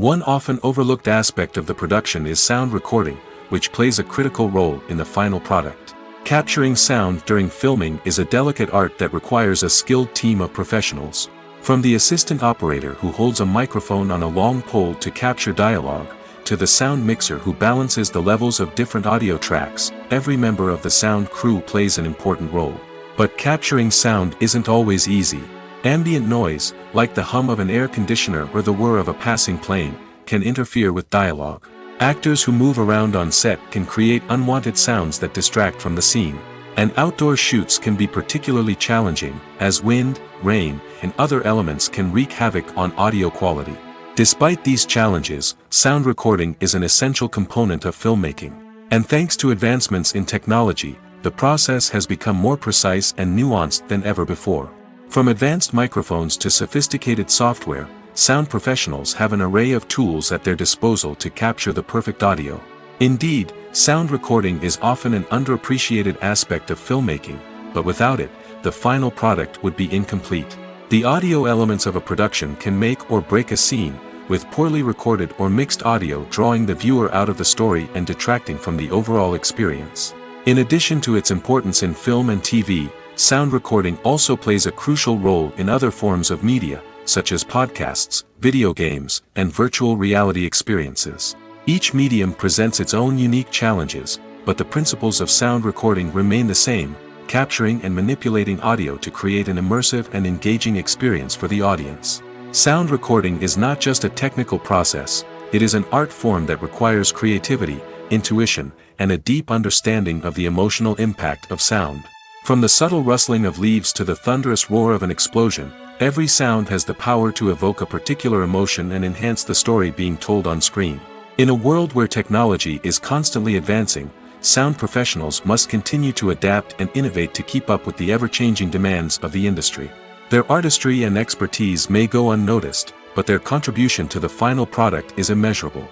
One often overlooked aspect of the production is sound recording, which plays a critical role in the final product. Capturing sound during filming is a delicate art that requires a skilled team of professionals. From the assistant operator who holds a microphone on a long pole to capture dialogue, to the sound mixer who balances the levels of different audio tracks, every member of the sound crew plays an important role. But capturing sound isn't always easy. Ambient noise, like the hum of an air conditioner or the whir of a passing plane, can interfere with dialogue. Actors who move around on set can create unwanted sounds that distract from the scene. And outdoor shoots can be particularly challenging, as wind, rain, and other elements can wreak havoc on audio quality. Despite these challenges, sound recording is an essential component of filmmaking. And thanks to advancements in technology, the process has become more precise and nuanced than ever before. From advanced microphones to sophisticated software, sound professionals have an array of tools at their disposal to capture the perfect audio. Indeed, sound recording is often an underappreciated aspect of filmmaking, but without it, the final product would be incomplete. The audio elements of a production can make or break a scene, with poorly recorded or mixed audio drawing the viewer out of the story and detracting from the overall experience. In addition to its importance in film and TV, sound recording also plays a crucial role in other forms of media, such as podcasts, video games, and virtual reality experiences. Each medium presents its own unique challenges, but the principles of sound recording remain the same, capturing and manipulating audio to create an immersive and engaging experience for the audience. Sound recording is not just a technical process, it is an art form that requires creativity, intuition, and a deep understanding of the emotional impact of sound. From the subtle rustling of leaves to the thunderous roar of an explosion, every sound has the power to evoke a particular emotion and enhance the story being told on screen. In a world where technology is constantly advancing, sound professionals must continue to adapt and innovate to keep up with the ever-changing demands of the industry. Their artistry and expertise may go unnoticed, but their contribution to the final product is immeasurable.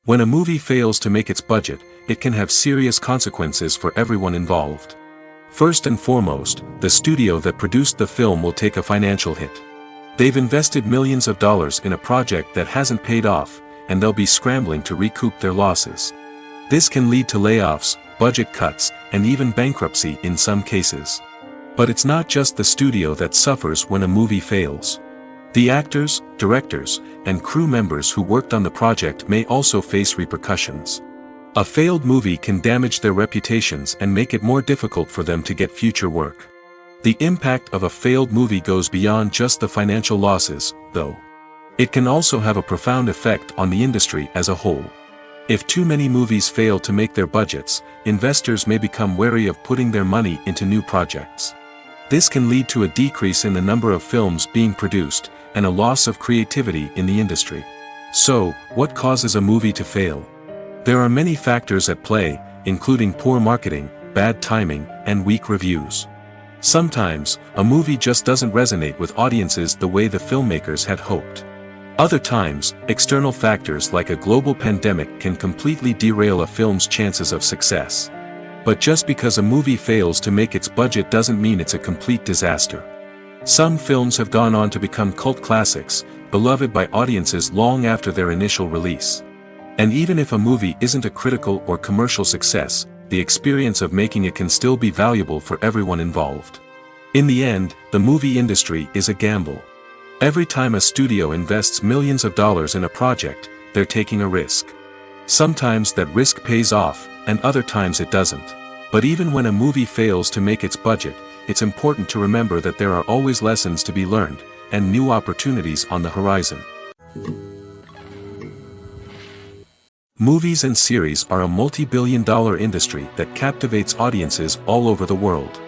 When a movie fails to make its budget, it can have serious consequences for everyone involved. First and foremost, the studio that produced the film will take a financial hit. They've invested millions of dollars in a project that hasn't paid off, and they'll be scrambling to recoup their losses. This can lead to layoffs, budget cuts, and even bankruptcy in some cases. But it's not just the studio that suffers when a movie fails. The actors, directors, and crew members who worked on the project may also face repercussions. A failed movie can damage their reputations and make it more difficult for them to get future work. The impact of a failed movie goes beyond just the financial losses, though. It can also have a profound effect on the industry as a whole. If too many movies fail to make their budgets, investors may become wary of putting their money into new projects. This can lead to a decrease in the number of films being produced, and a loss of creativity in the industry. So, what causes a movie to fail? There are many factors at play, including poor marketing, bad timing, and weak reviews. Sometimes, a movie just doesn't resonate with audiences the way the filmmakers had hoped. Other times, external factors like a global pandemic can completely derail a film's chances of success. But just because a movie fails to make its budget doesn't mean it's a complete disaster. Some films have gone on to become cult classics, beloved by audiences long after their initial release. And even if a movie isn't a critical or commercial success, the experience of making it can still be valuable for everyone involved. In the end, the movie industry is a gamble. Every time a studio invests millions of dollars in a project, they're taking a risk. Sometimes that risk pays off, and other times it doesn't. But even when a movie fails to make its budget, it's important to remember that there are always lessons to be learned, and new opportunities on the horizon. Movies and series are a multi-billion-dollar industry that captivates audiences all over the world.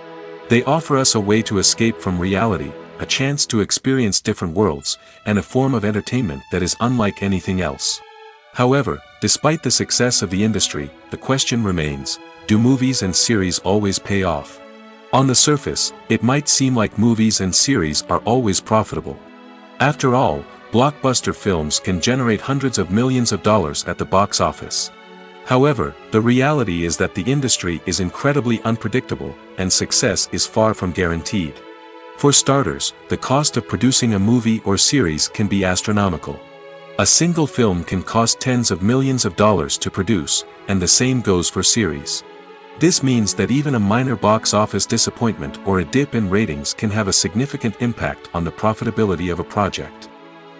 They offer us a way to escape from reality, a chance to experience different worlds, and a form of entertainment that is unlike anything else. However, despite the success of the industry, the question remains, do movies and series always pay off? On the surface, it might seem like movies and series are always profitable. After all, blockbuster films can generate hundreds of millions of dollars at the box office. However, the reality is that the industry is incredibly unpredictable, and success is far from guaranteed. For starters, the cost of producing a movie or series can be astronomical. A single film can cost tens of millions of dollars to produce, and the same goes for series. This means that even a minor box office disappointment or a dip in ratings can have a significant impact on the profitability of a project.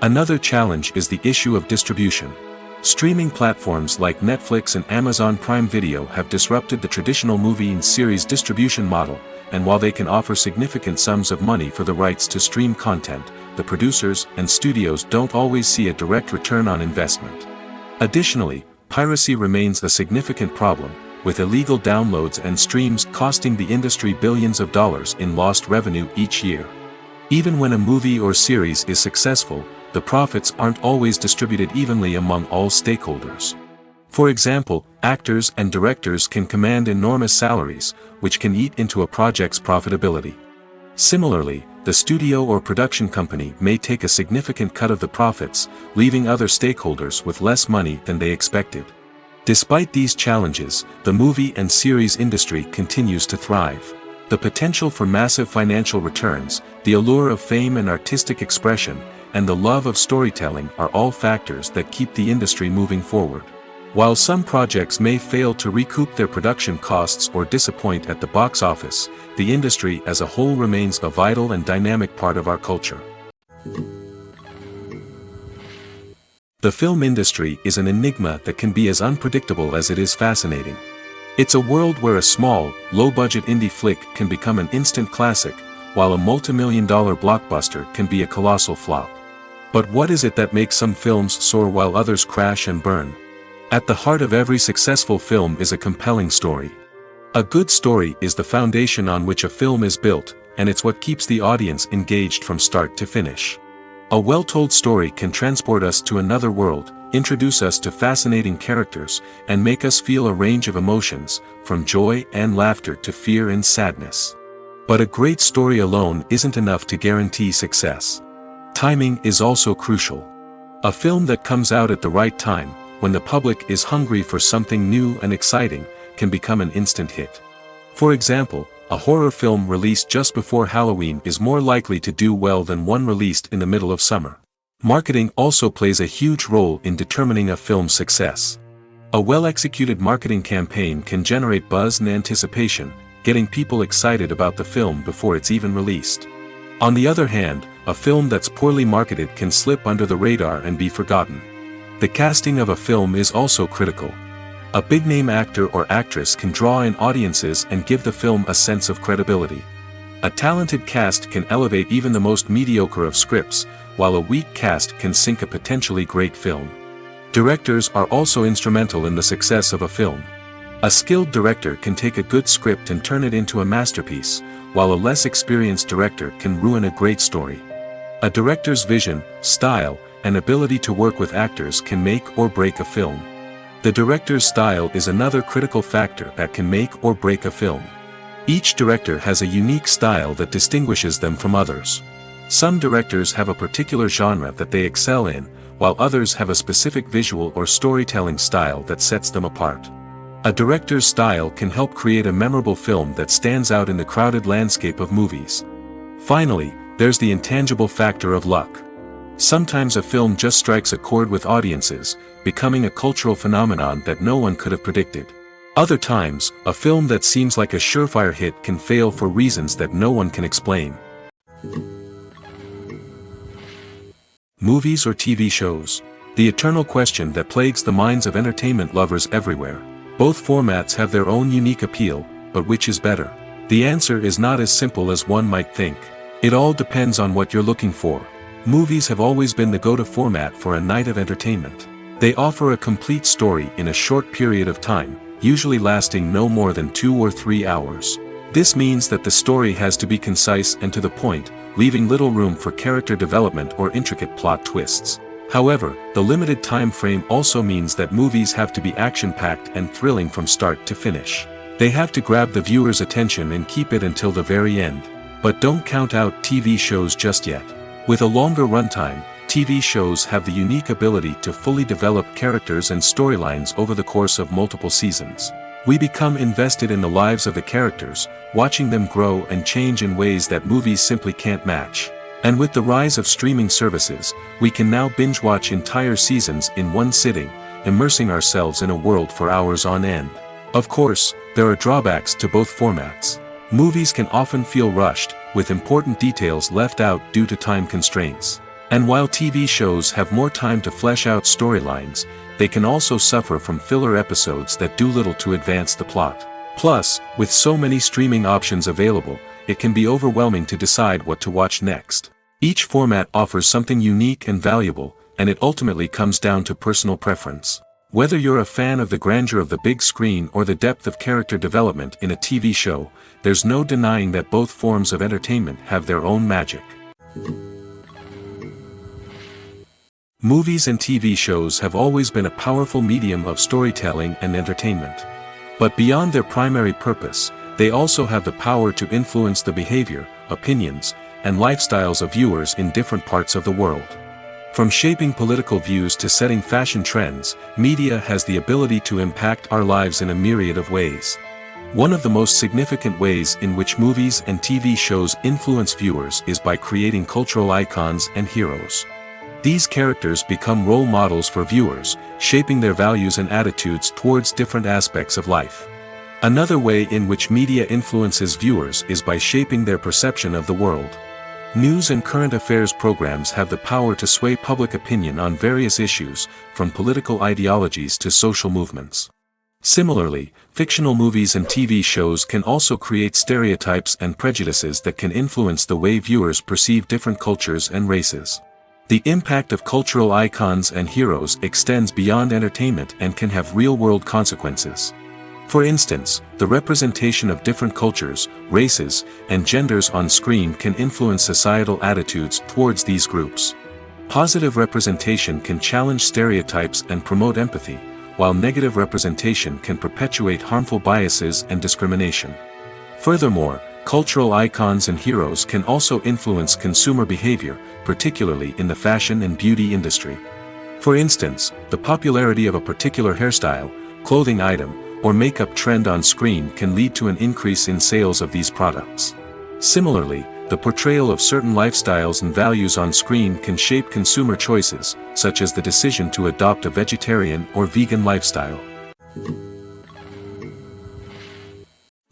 Another challenge is the issue of distribution. Streaming platforms like Netflix and Amazon Prime Video have disrupted the traditional movie and series distribution model, and while they can offer significant sums of money for the rights to stream content, the producers and studios don't always see a direct return on investment. Additionally, piracy remains a significant problem, with illegal downloads and streams costing the industry billions of dollars in lost revenue each year. Even when a movie or series is successful, the profits aren't always distributed evenly among all stakeholders. For example, actors and directors can command enormous salaries, which can eat into a project's profitability. Similarly, the studio or production company may take a significant cut of the profits, leaving other stakeholders with less money than they expected. Despite these challenges, the movie and series industry continues to thrive. The potential for massive financial returns, the allure of fame and artistic expression, and the love of storytelling are all factors that keep the industry moving forward. While some projects may fail to recoup their production costs or disappoint at the box office, the industry as a whole remains a vital and dynamic part of our culture. The film industry is an enigma that can be as unpredictable as it is fascinating. It's a world where a small, low-budget indie flick can become an instant classic, while a multi-million-dollar blockbuster can be a colossal flop. But what is it that makes some films soar while others crash and burn? At the heart of every successful film is a compelling story. A good story is the foundation on which a film is built, and it's what keeps the audience engaged from start to finish. A well-told story can transport us to another world, introduce us to fascinating characters, and make us feel a range of emotions, from joy and laughter to fear and sadness. But a great story alone isn't enough to guarantee success. Timing is also crucial. A film that comes out at the right time, when the public is hungry for something new and exciting, can become an instant hit. For example, a horror film released just before Halloween is more likely to do well than one released in the middle of summer. Marketing also plays a huge role in determining a film's success. A well-executed marketing campaign can generate buzz and anticipation, getting people excited about the film before it's even released. On the other hand, a film that's poorly marketed can slip under the radar and be forgotten. The casting of a film is also critical. A big-name actor or actress can draw in audiences and give the film a sense of credibility. A talented cast can elevate even the most mediocre of scripts, while a weak cast can sink a potentially great film. Directors are also instrumental in the success of a film. A skilled director can take a good script and turn it into a masterpiece, while a less experienced director can ruin a great story. A director's vision, style, and ability to work with actors can make or break a film. The director's style is another critical factor that can make or break a film. Each director has a unique style that distinguishes them from others. Some directors have a particular genre that they excel in, while others have a specific visual or storytelling style that sets them apart. A director's style can help create a memorable film that stands out in the crowded landscape of movies. Finally, there's the intangible factor of luck. Sometimes a film just strikes a chord with audiences, becoming a cultural phenomenon that no one could have predicted. Other times, a film that seems like a surefire hit can fail for reasons that no one can explain. Movies or TV shows? The eternal question that plagues the minds of entertainment lovers everywhere. Both formats have their own unique appeal, but which is better? The answer is not as simple as one might think. It all depends on what you're looking for. Movies have always been the go-to format for a night of entertainment. They offer a complete story in a short period of time, usually lasting no more than 2 or 3 hours. This means that the story has to be concise and to the point, leaving little room for character development or intricate plot twists. However, the limited time frame also means that movies have to be action-packed and thrilling from start to finish. They have to grab the viewer's attention and keep it until the very end. But don't count out TV shows just yet. With a longer runtime, TV shows have the unique ability to fully develop characters and storylines over the course of multiple seasons. We become invested in the lives of the characters, watching them grow and change in ways that movies simply can't match. And with the rise of streaming services, we can now binge-watch entire seasons in one sitting, immersing ourselves in a world for hours on end. Of course, there are drawbacks to both formats. Movies can often feel rushed, with important details left out due to time constraints. And while TV shows have more time to flesh out storylines, they can also suffer from filler episodes that do little to advance the plot. Plus, with so many streaming options available, it can be overwhelming to decide what to watch next. Each format offers something unique and valuable, and it ultimately comes down to personal preference. Whether you're a fan of the grandeur of the big screen or the depth of character development in a TV show, there's no denying that both forms of entertainment have their own magic. Movies and TV shows have always been a powerful medium of storytelling and entertainment. But beyond their primary purpose, they also have the power to influence the behavior, opinions, and lifestyles of viewers in different parts of the world. From shaping political views to setting fashion trends, media has the ability to impact our lives in a myriad of ways. One of the most significant ways in which movies and TV shows influence viewers is by creating cultural icons and heroes. These characters become role models for viewers, shaping their values and attitudes towards different aspects of life. Another way in which media influences viewers is by shaping their perception of the world. News and current affairs programs have the power to sway public opinion on various issues, from political ideologies to social movements. Similarly, fictional movies and TV shows can also create stereotypes and prejudices that can influence the way viewers perceive different cultures and races. The impact of cultural icons and heroes extends beyond entertainment and can have real-world consequences. For instance, the representation of different cultures, races, and genders on screen can influence societal attitudes towards these groups. Positive representation can challenge stereotypes and promote empathy, while negative representation can perpetuate harmful biases and discrimination. Furthermore, cultural icons and heroes can also influence consumer behavior, particularly in the fashion and beauty industry. For instance, the popularity of a particular hairstyle, clothing item, or makeup trend on screen can lead to an increase in sales of these products. Similarly, the portrayal of certain lifestyles and values on screen can shape consumer choices, such as the decision to adopt a vegetarian or vegan lifestyle.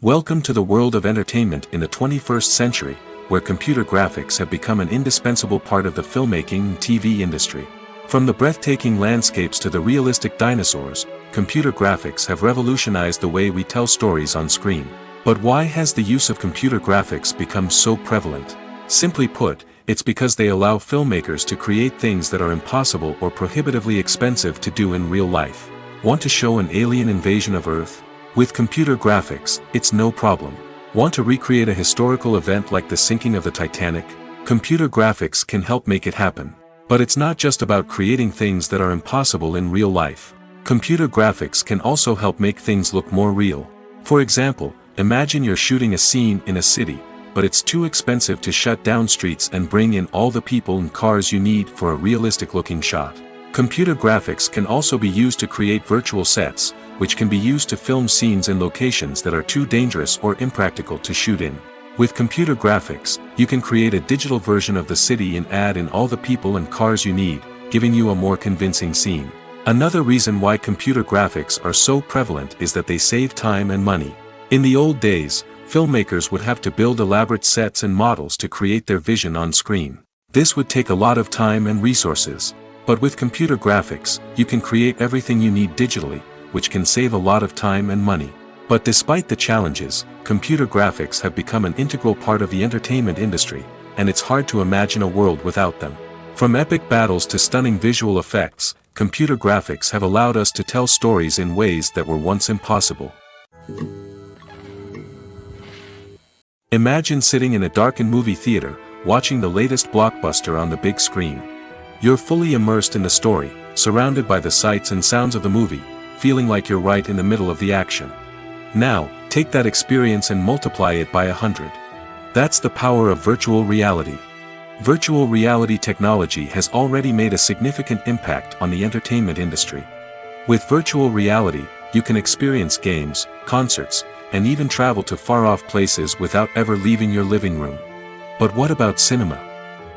Welcome to the world of entertainment in the 21st century, where computer graphics have become an indispensable part of the filmmaking and TV industry. From the breathtaking landscapes to the realistic dinosaurs, computer graphics have revolutionized the way we tell stories on screen. But why has the use of computer graphics become so prevalent? Simply put, it's because they allow filmmakers to create things that are impossible or prohibitively expensive to do in real life. Want to show an alien invasion of Earth? With computer graphics, it's no problem. Want to recreate a historical event like the sinking of the Titanic? Computer graphics can help make it happen. But it's not just about creating things that are impossible in real life. Computer graphics can also help make things look more real. For example, imagine you're shooting a scene in a city, but it's too expensive to shut down streets and bring in all the people and cars you need for a realistic-looking shot. Computer graphics can also be used to create virtual sets, which can be used to film scenes in locations that are too dangerous or impractical to shoot in. With computer graphics, you can create a digital version of the city and add in all the people and cars you need, giving you a more convincing scene. Another reason why computer graphics are so prevalent is that they save time and money. In the old days, filmmakers would have to build elaborate sets and models to create their vision on screen. This would take a lot of time and resources. But with computer graphics, you can create everything you need digitally, which can save a lot of time and money. But despite the challenges, computer graphics have become an integral part of the entertainment industry, and it's hard to imagine a world without them. From epic battles to stunning visual effects, computer graphics have allowed us to tell stories in ways that were once impossible. Imagine sitting in a darkened movie theater, watching the latest blockbuster on the big screen. You're fully immersed in the story, surrounded by the sights and sounds of the movie, feeling like you're right in the middle of the action. Now, take that experience and multiply it by 100. That's the power of virtual reality. Virtual reality technology has already made a significant impact on the entertainment industry. With virtual reality, you can experience games, concerts, and even travel to far-off places without ever leaving your living room. But what about cinema?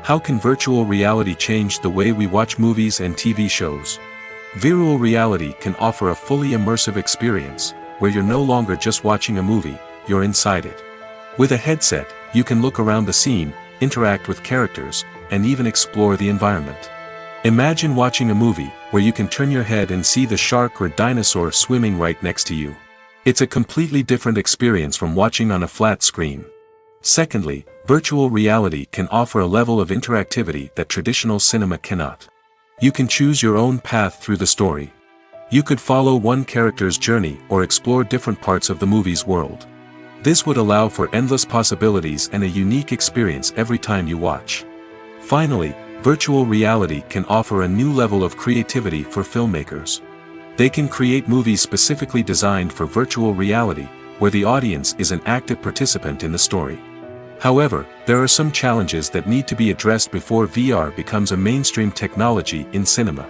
How can virtual reality change the way we watch movies and TV shows? Virtual reality can offer a fully immersive experience, where you're no longer just watching a movie, you're inside it. With a headset, you can look around the scene, interact with characters, and even explore the environment. Imagine watching a movie, where you can turn your head and see the shark or dinosaur swimming right next to you. It's a completely different experience from watching on a flat screen. Secondly, virtual reality can offer a level of interactivity that traditional cinema cannot. You can choose your own path through the story. You could follow one character's journey or explore different parts of the movie's world. This would allow for endless possibilities and a unique experience every time you watch. Finally, virtual reality can offer a new level of creativity for filmmakers. They can create movies specifically designed for virtual reality, where the audience is an active participant in the story. However, there are some challenges that need to be addressed before VR becomes a mainstream technology in cinema.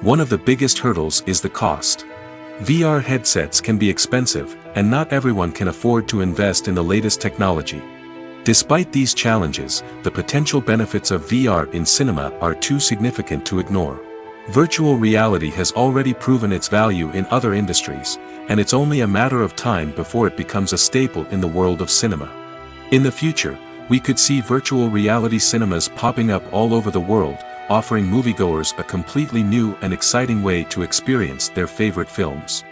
One of the biggest hurdles is the cost. VR headsets can be expensive, and not everyone can afford to invest in the latest technology. Despite these challenges, the potential benefits of VR in cinema are too significant to ignore. Virtual reality has already proven its value in other industries, and it's only a matter of time before it becomes a staple in the world of cinema. In the future, we could see virtual reality cinemas popping up all over the world, offering moviegoers a completely new and exciting way to experience their favorite films.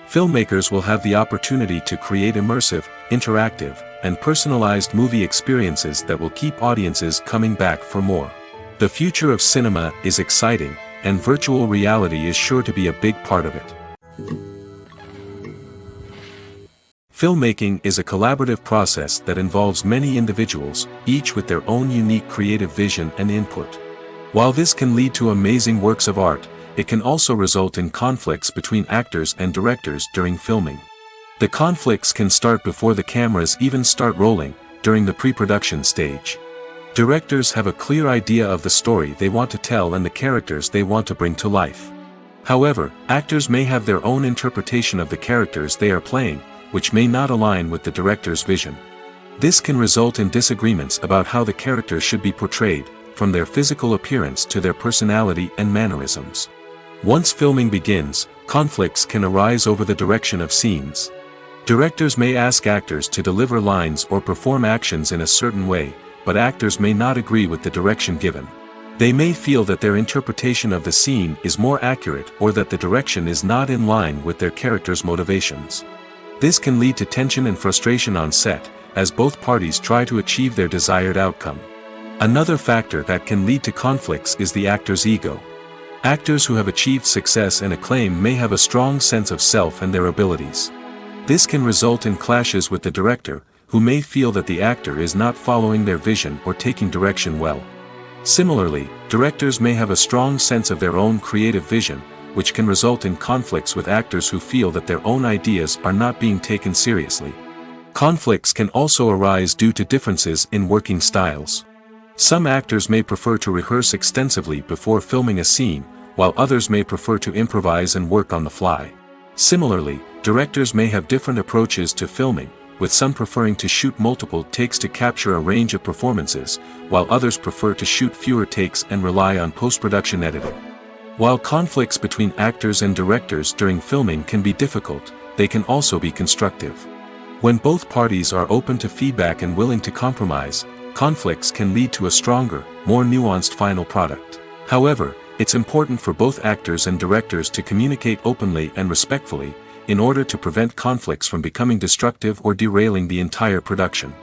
Filmmakers will have the opportunity to create immersive, interactive, and personalized movie experiences that will keep audiences coming back for more. The future of cinema is exciting, and virtual reality is sure to be a big part of it. Filmmaking is a collaborative process that involves many individuals, each with their own unique creative vision and input. While this can lead to amazing works of art, it can also result in conflicts between actors and directors during filming. The conflicts can start before the cameras even start rolling, during the pre-production stage. Directors have a clear idea of the story they want to tell and the characters they want to bring to life. However, actors may have their own interpretation of the characters they are playing, which may not align with the director's vision. This can result in disagreements about how the characters should be portrayed, from their physical appearance to their personality and mannerisms. Once filming begins, conflicts can arise over the direction of scenes. Directors may ask actors to deliver lines or perform actions in a certain way, but actors may not agree with the direction given. They may feel that their interpretation of the scene is more accurate or that the direction is not in line with their character's motivations. This can lead to tension and frustration on set, as both parties try to achieve their desired outcome. Another factor that can lead to conflicts is the actor's ego. Actors who have achieved success and acclaim may have a strong sense of self and their abilities. This can result in clashes with the director, who may feel that the actor is not following their vision or taking direction well. Similarly, directors may have a strong sense of their own creative vision, which can result in conflicts with actors who feel that their own ideas are not being taken seriously. Conflicts can also arise due to differences in working styles. Some actors may prefer to rehearse extensively before filming a scene, while others may prefer to improvise and work on the fly. Similarly, directors may have different approaches to filming, with some preferring to shoot multiple takes to capture a range of performances, while others prefer to shoot fewer takes and rely on post-production editing. While conflicts between actors and directors during filming can be difficult, they can also be constructive. When both parties are open to feedback and willing to compromise, conflicts can lead to a stronger, more nuanced final product. However, it's important for both actors and directors to communicate openly and respectfully, in order to prevent conflicts from becoming destructive or derailing the entire production.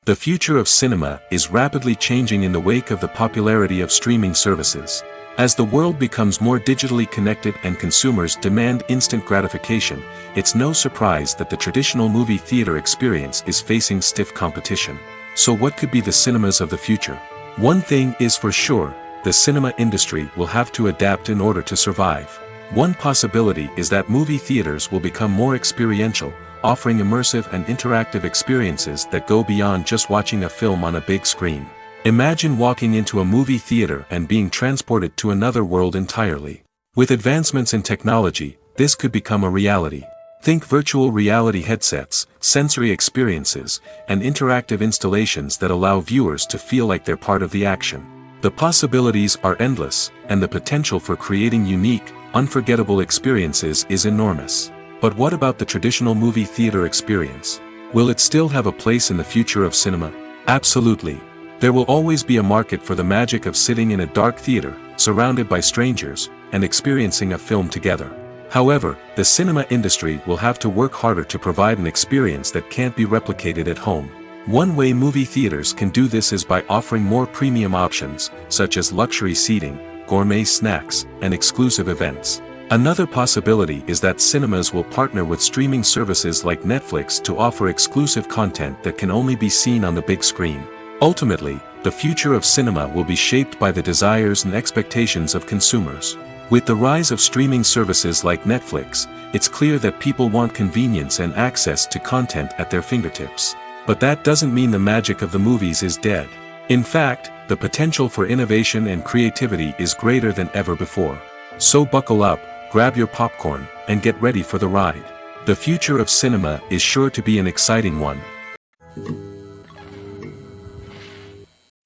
The future of cinema is rapidly changing in the wake of the popularity of streaming services. As the world becomes more digitally connected and consumers demand instant gratification, it's no surprise that the traditional movie theater experience is facing stiff competition. So what could be the cinemas of the future? One thing is for sure, the cinema industry will have to adapt in order to survive. One possibility is that movie theaters will become more experiential, offering immersive and interactive experiences that go beyond just watching a film on a big screen. Imagine walking into a movie theater and being transported to another world entirely. With advancements in technology, this could become a reality. Think virtual reality headsets, sensory experiences, and interactive installations that allow viewers to feel like they're part of the action. The possibilities are endless, and the potential for creating unique, unforgettable experiences is enormous. But what about the traditional movie theater experience? Will it still have a place in the future of cinema? Absolutely. There will always be a market for the magic of sitting in a dark theater, surrounded by strangers, and experiencing a film together. However, the cinema industry will have to work harder to provide an experience that can't be replicated at home. One way movie theaters can do this is by offering more premium options, such as luxury seating, gourmet snacks, and exclusive events. Another possibility is that cinemas will partner with streaming services like Netflix to offer exclusive content that can only be seen on the big screen. Ultimately, the future of cinema will be shaped by the desires and expectations of consumers. With the rise of streaming services like Netflix, it's clear that people want convenience and access to content at their fingertips. But that doesn't mean the magic of the movies is dead. In fact, the potential for innovation and creativity is greater than ever before. So buckle up, grab your popcorn, and get ready for the ride. The future of cinema is sure to be an exciting one.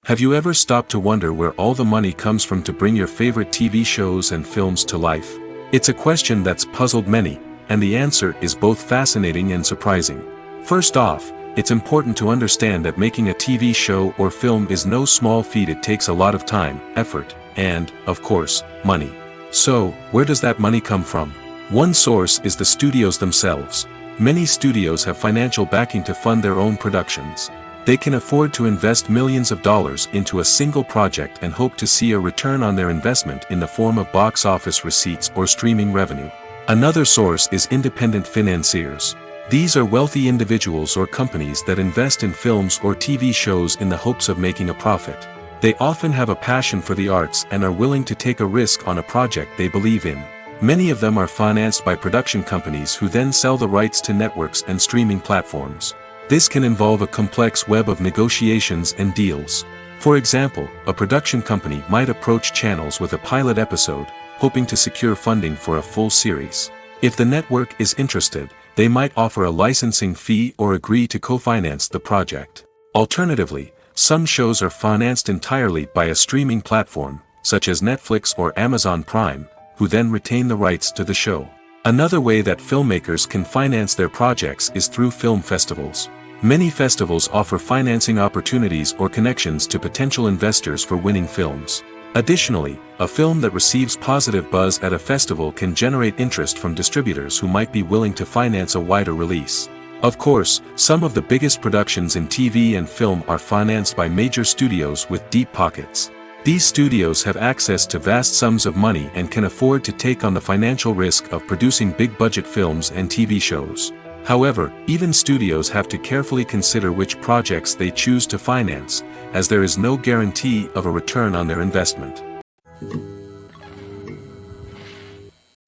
Have you ever stopped to wonder where all the money comes from to bring your favorite TV shows and films to life? It's a question that's puzzled many, and the answer is both fascinating and surprising. First off, it's important to understand that making a TV show or film is no small feat. It takes a lot of time, effort, and, of course, money. So, where does that money come from? One source is the studios themselves. Many studios have financial backing to fund their own productions. They can afford to invest millions of dollars into a single project and hope to see a return on their investment in the form of box office receipts or streaming revenue. Another source is independent financiers. These are wealthy individuals or companies that invest in films or TV shows in the hopes of making a profit. They often have a passion for the arts and are willing to take a risk on a project they believe in. Many of them are financed by production companies who then sell the rights to networks and streaming platforms. This can involve a complex web of negotiations and deals. For example, a production company might approach channels with a pilot episode, hoping to secure funding for a full series. If the network is interested, they might offer a licensing fee or agree to co-finance the project. Alternatively, some shows are financed entirely by a streaming platform, such as Netflix or Amazon Prime, who then retain the rights to the show. Another way that filmmakers can finance their projects is through film festivals. Many festivals offer financing opportunities or connections to potential investors for winning films. Additionally, a film that receives positive buzz at a festival can generate interest from distributors who might be willing to finance a wider release. Of course, some of the biggest productions in TV and film are financed by major studios with deep pockets. These studios have access to vast sums of money and can afford to take on the financial risk of producing big-budget films and TV shows. However, even studios have to carefully consider which projects they choose to finance, as there is no guarantee of a return on their investment.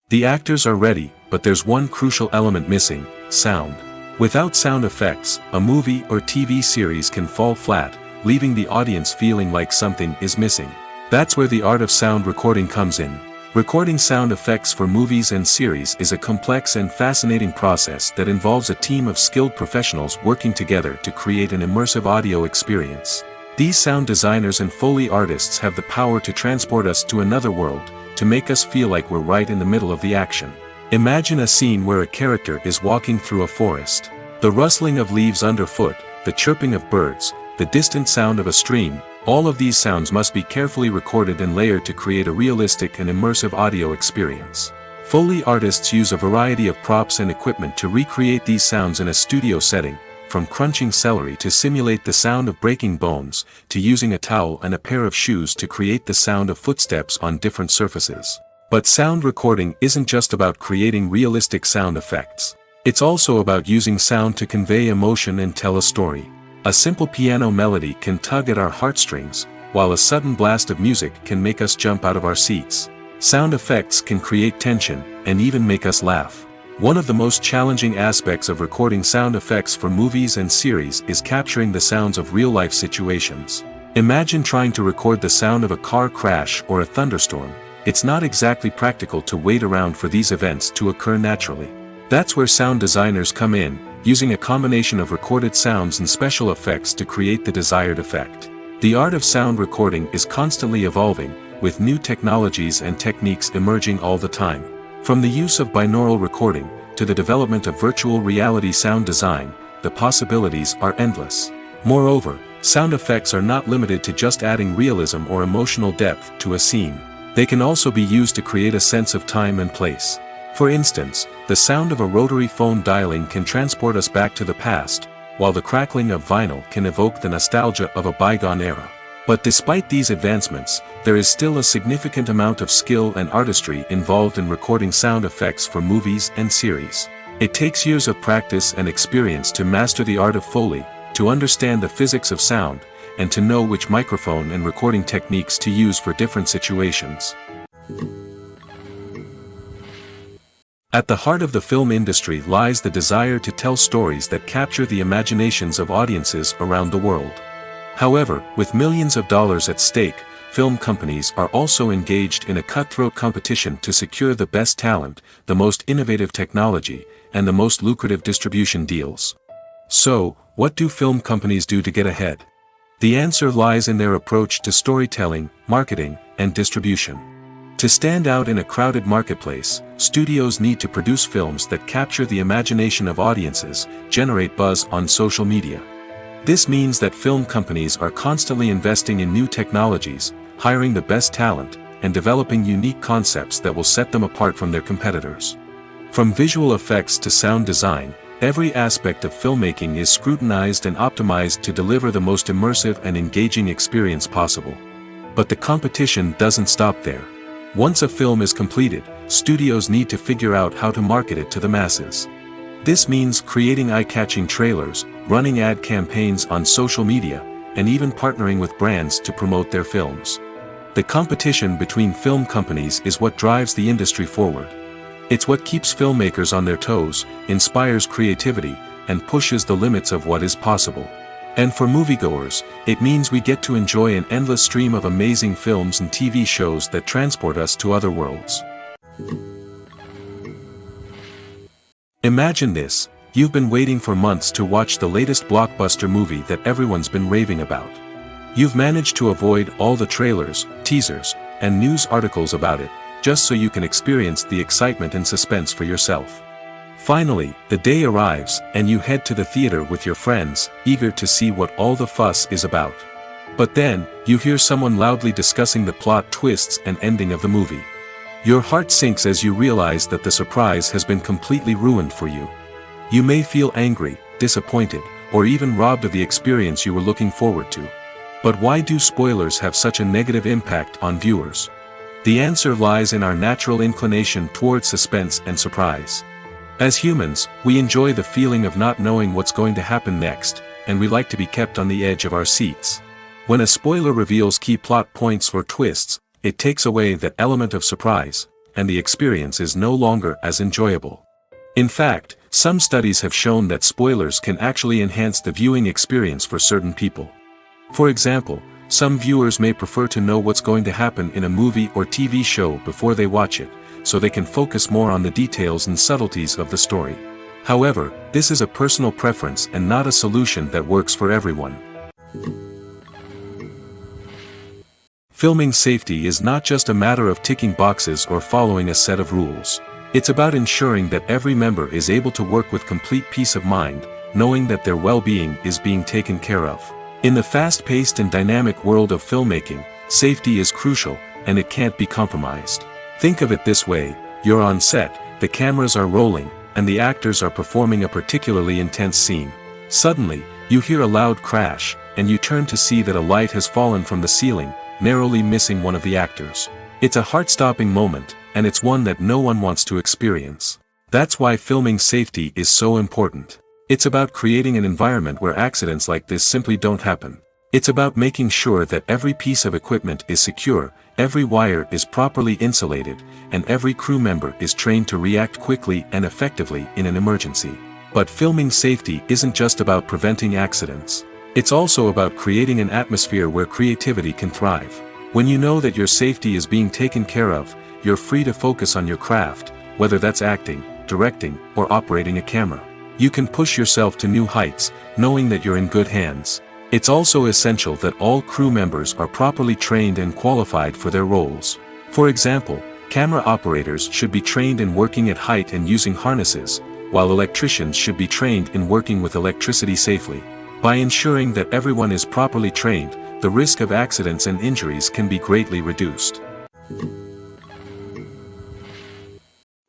The actors are ready, but there's one crucial element missing: sound. Without sound effects, a movie or TV series can fall flat, leaving the audience feeling like something is missing. That's where the art of sound recording comes in. Recording sound effects for movies and series is a complex and fascinating process that involves a team of skilled professionals working together to create an immersive audio experience. These sound designers and Foley artists have the power to transport us to another world, to make us feel like we're right in the middle of the action. Imagine a scene where a character is walking through a forest. The rustling of leaves underfoot, the chirping of birds, the distant sound of a stream, all of these sounds must be carefully recorded and layered to create a realistic and immersive audio experience. Foley artists use a variety of props and equipment to recreate these sounds in a studio setting, from crunching celery to simulate the sound of breaking bones, to using a towel and a pair of shoes to create the sound of footsteps on different surfaces. But sound recording isn't just about creating realistic sound effects. It's also about using sound to convey emotion and tell a story. A simple piano melody can tug at our heartstrings, while a sudden blast of music can make us jump out of our seats. Sound effects can create tension, and even make us laugh. One of the most challenging aspects of recording sound effects for movies and series is capturing the sounds of real-life situations. Imagine trying to record the sound of a car crash or a thunderstorm. it's not exactly practical to wait around for these events to occur naturally. That's where sound designers come in, using a combination of recorded sounds and special effects to create the desired effect. The art of sound recording is constantly evolving, with new technologies and techniques emerging all the time. From the use of binaural recording, to the development of virtual reality sound design, the possibilities are endless. Moreover, sound effects are not limited to just adding realism or emotional depth to a scene. They can also be used to create a sense of time and place. For instance, the sound of a rotary phone dialing can transport us back to the past, while the crackling of vinyl can evoke the nostalgia of a bygone era. But despite these advancements, there is still a significant amount of skill and artistry involved in recording sound effects for movies and series. It takes years of practice and experience to master the art of Foley, to understand the physics of sound, and to know which microphone and recording techniques to use for different situations. At the heart of the film industry lies the desire to tell stories that capture the imaginations of audiences around the world. However, with millions of dollars at stake, film companies are also engaged in a cutthroat competition to secure the best talent, the most innovative technology, and the most lucrative distribution deals. So, what do film companies do to get ahead? The answer lies in their approach to storytelling, marketing, and distribution. To stand out in a crowded marketplace, studios need to produce films that capture the imagination of audiences, generate buzz on social media. This means that film companies are constantly investing in new technologies, hiring the best talent, and developing unique concepts that will set them apart from their competitors. From visual effects to sound design, every aspect of filmmaking is scrutinized and optimized to deliver the most immersive and engaging experience possible. But the competition doesn't stop there. Once a film is completed, studios need to figure out how to market it to the masses. This means creating eye-catching trailers, running ad campaigns on social media, and even partnering with brands to promote their films. The competition between film companies is what drives the industry forward. It's what keeps filmmakers on their toes, inspires creativity, and pushes the limits of what is possible. And for moviegoers, it means we get to enjoy an endless stream of amazing films and TV shows that transport us to other worlds. Imagine this: you've been waiting for months to watch the latest blockbuster movie that everyone's been raving about. You've managed to avoid all the trailers, teasers, and news articles about it, just so you can experience the excitement and suspense for yourself. Finally, the day arrives, and you head to the theater with your friends, eager to see what all the fuss is about. But then, you hear someone loudly discussing the plot twists and ending of the movie. Your heart sinks as you realize that the surprise has been completely ruined for you. You may feel angry, disappointed, or even robbed of the experience you were looking forward to. But why do spoilers have such a negative impact on viewers? The answer lies in our natural inclination toward suspense and surprise. As humans, we enjoy the feeling of not knowing what's going to happen next, and we like to be kept on the edge of our seats. When a spoiler reveals key plot points or twists, it takes away that element of surprise, and the experience is no longer as enjoyable. In fact, some studies have shown that spoilers can actually enhance the viewing experience for certain people. For example, some viewers may prefer to know what's going to happen in a movie or TV show before they watch it, so they can focus more on the details and subtleties of the story. However, this is a personal preference and not a solution that works for everyone. Filming safety is not just a matter of ticking boxes or following a set of rules. It's about ensuring that every member is able to work with complete peace of mind, knowing that their well-being is being taken care of. In the fast-paced and dynamic world of filmmaking, safety is crucial, and it can't be compromised. Think of it this way: you're on set, the cameras are rolling, and the actors are performing a particularly intense scene. Suddenly, you hear a loud crash, and you turn to see that a light has fallen from the ceiling, narrowly missing one of the actors. It's a heart-stopping moment, and it's one that no one wants to experience. That's why filming safety is so important. It's about creating an environment where accidents like this simply don't happen. It's about making sure that every piece of equipment is secure, every wire is properly insulated, and every crew member is trained to react quickly and effectively in an emergency. But filming safety isn't just about preventing accidents. It's also about creating an atmosphere where creativity can thrive. When you know that your safety is being taken care of, you're free to focus on your craft, whether that's acting, directing, or operating a camera. You can push yourself to new heights, knowing that you're in good hands. It's also essential that all crew members are properly trained and qualified for their roles. For example, camera operators should be trained in working at height and using harnesses, while electricians should be trained in working with electricity safely. By ensuring that everyone is properly trained, the risk of accidents and injuries can be greatly reduced.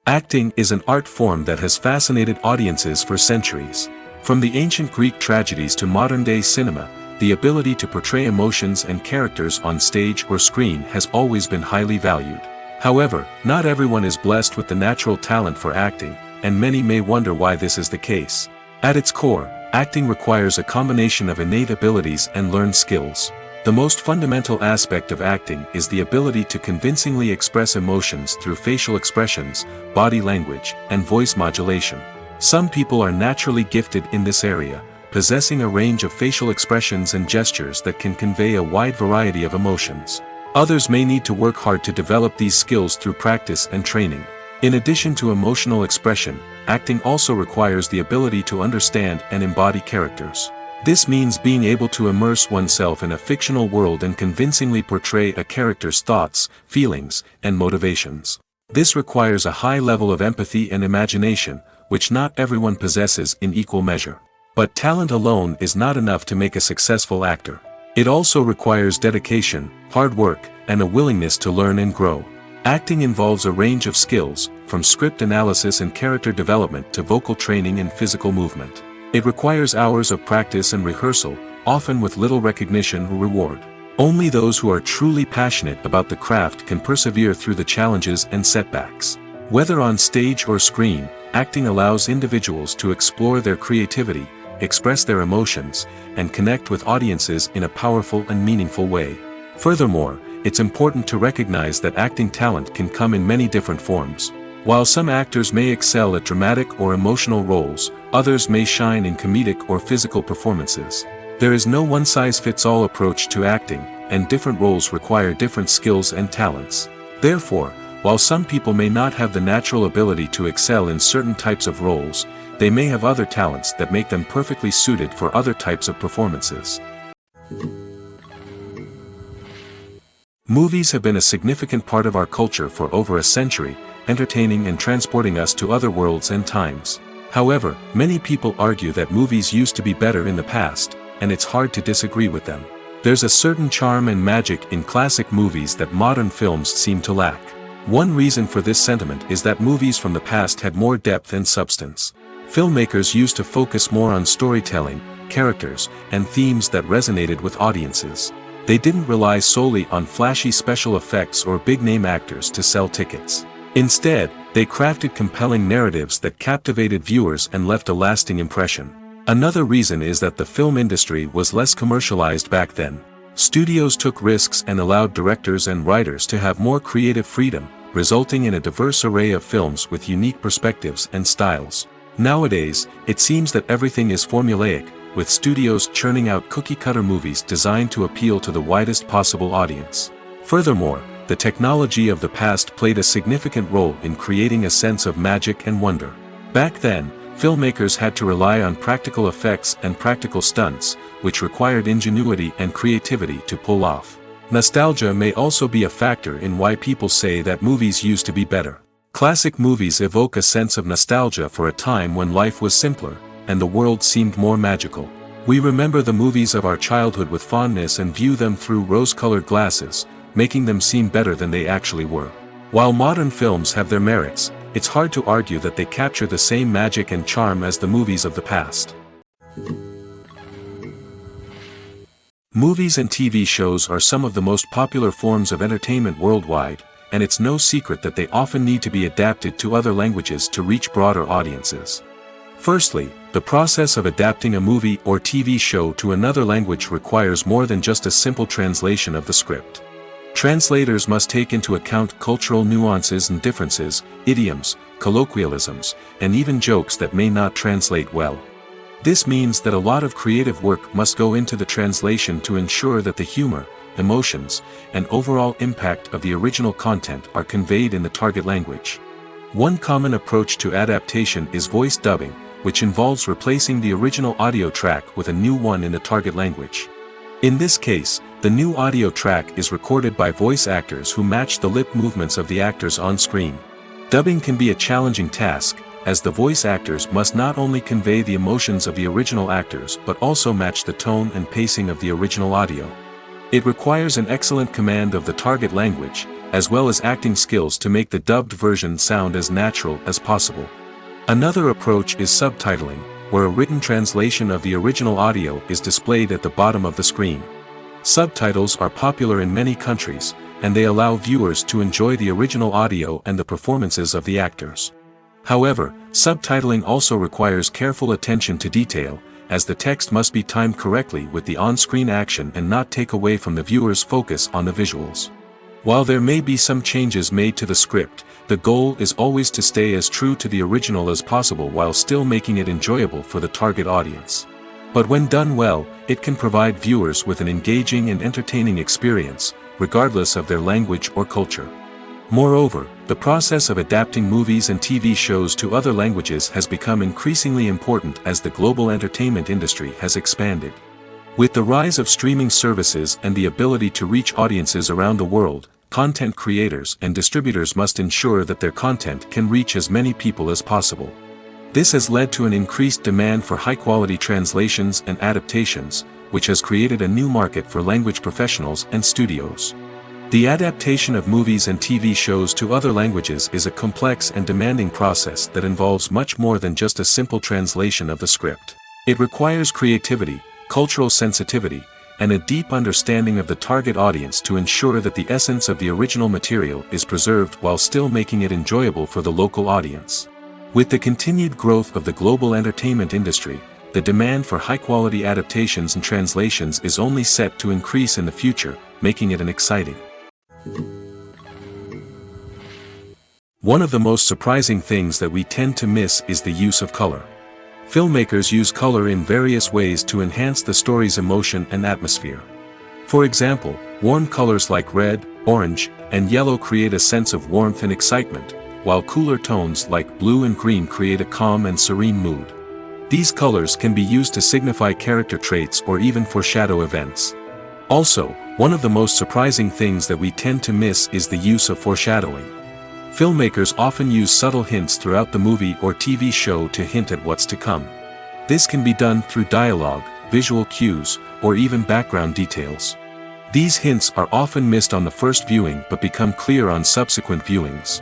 Acting is an art form that has fascinated audiences for centuries. From the ancient Greek tragedies to modern-day cinema, the ability to portray emotions and characters on stage or screen has always been highly valued. However, not everyone is blessed with the natural talent for acting, and many may wonder why this is the case. At its core, acting requires a combination of innate abilities and learned skills. The most fundamental aspect of acting is the ability to convincingly express emotions through facial expressions, body language, and voice modulation. Some people are naturally gifted in this area, possessing a range of facial expressions and gestures that can convey a wide variety of emotions. Others may need to work hard to develop these skills through practice and training. In addition to emotional expression, acting also requires the ability to understand and embody characters. This means being able to immerse oneself in a fictional world and convincingly portray a character's thoughts, feelings, and motivations. This requires a high level of empathy and imagination, which not everyone possesses in equal measure. But talent alone is not enough to make a successful actor. It also requires dedication, hard work, and a willingness to learn and grow. Acting involves a range of skills, from script analysis and character development to vocal training and physical movement. It requires hours of practice and rehearsal, often with little recognition or reward. Only those who are truly passionate about the craft can persevere through the challenges and setbacks. Whether on stage or screen, acting allows individuals to explore their creativity, express their emotions, and connect with audiences in a powerful and meaningful way. Furthermore, it's important to recognize that acting talent can come in many different forms. While some actors may excel at dramatic or emotional roles, others may shine in comedic or physical performances. There is no one-size-fits-all approach to acting, and different roles require different skills and talents. Therefore, while some people may not have the natural ability to excel in certain types of roles, they may have other talents that make them perfectly suited for other types of performances. Movies have been a significant part of our culture for over a century, entertaining and transporting us to other worlds and times. However, many people argue that movies used to be better in the past, and it's hard to disagree with them. There's a certain charm and magic in classic movies that modern films seem to lack. One reason for this sentiment is that movies from the past had more depth and substance. Filmmakers used to focus more on storytelling, characters, and themes that resonated with audiences. They didn't rely solely on flashy special effects or big-name actors to sell tickets. Instead, they crafted compelling narratives that captivated viewers and left a lasting impression. Another reason is that the film industry was less commercialized back then. Studios took risks and allowed directors and writers to have more creative freedom, resulting in a diverse array of films with unique perspectives and styles. Nowadays, it seems that everything is formulaic, with studios churning out cookie-cutter movies designed to appeal to the widest possible audience. Furthermore, the technology of the past played a significant role in creating a sense of magic and wonder. Back then, filmmakers had to rely on practical effects and practical stunts, which required ingenuity and creativity to pull off. Nostalgia may also be a factor in why people say that movies used to be better. Classic movies evoke a sense of nostalgia for a time when life was simpler, and the world seemed more magical. We remember the movies of our childhood with fondness and view them through rose-colored glasses, making them seem better than they actually were. While modern films have their merits, it's hard to argue that they capture the same magic and charm as the movies of the past. Movies and TV shows are some of the most popular forms of entertainment worldwide, and it's no secret that they often need to be adapted to other languages to reach broader audiences. Firstly, the process of adapting a movie or TV show to another language requires more than just a simple translation of the script. Translators must take into account cultural nuances and differences, idioms, colloquialisms, and even jokes that may not translate well. This means that a lot of creative work must go into the translation to ensure that the humor, emotions, and overall impact of the original content are conveyed in the target language. One common approach to adaptation is voice dubbing, which involves replacing the original audio track with a new one in the target language. In this case, the new audio track is recorded by voice actors who match the lip movements of the actors on screen. Dubbing can be a challenging task, as the voice actors must not only convey the emotions of the original actors but also match the tone and pacing of the original audio. It requires an excellent command of the target language, as well as acting skills to make the dubbed version sound as natural as possible. Another approach is subtitling, where a written translation of the original audio is displayed at the bottom of the screen. Subtitles are popular in many countries, and they allow viewers to enjoy the original audio and the performances of the actors. However, subtitling also requires careful attention to detail, as the text must be timed correctly with the on-screen action and not take away from the viewer's focus on the visuals. While there may be some changes made to the script, the goal is always to stay as true to the original as possible while still making it enjoyable for the target audience. But when done well, it can provide viewers with an engaging and entertaining experience, regardless of their language or culture. Moreover, the process of adapting movies and TV shows to other languages has become increasingly important as the global entertainment industry has expanded. With the rise of streaming services and the ability to reach audiences around the world, content creators and distributors must ensure that their content can reach as many people as possible. This has led to an increased demand for high-quality translations and adaptations, which has created a new market for language professionals and studios. The adaptation of movies and TV shows to other languages is a complex and demanding process that involves much more than just a simple translation of the script. It requires creativity, cultural sensitivity, and a deep understanding of the target audience to ensure that the essence of the original material is preserved while still making it enjoyable for the local audience. With the continued growth of the global entertainment industry, the demand for high-quality adaptations and translations is only set to increase in the future, making it an exciting. One of the most surprising things that we tend to miss is the use of color. Filmmakers use color in various ways to enhance the story's emotion and atmosphere. For example, warm colors like red, orange, and yellow create a sense of warmth and excitement, while cooler tones like blue and green create a calm and serene mood. These colors can be used to signify character traits or even foreshadow events. Also, one of the most surprising things that we tend to miss is the use of foreshadowing. Filmmakers often use subtle hints throughout the movie or TV show to hint at what's to come. This can be done through dialogue, visual cues, or even background details. These hints are often missed on the first viewing but become clear on subsequent viewings.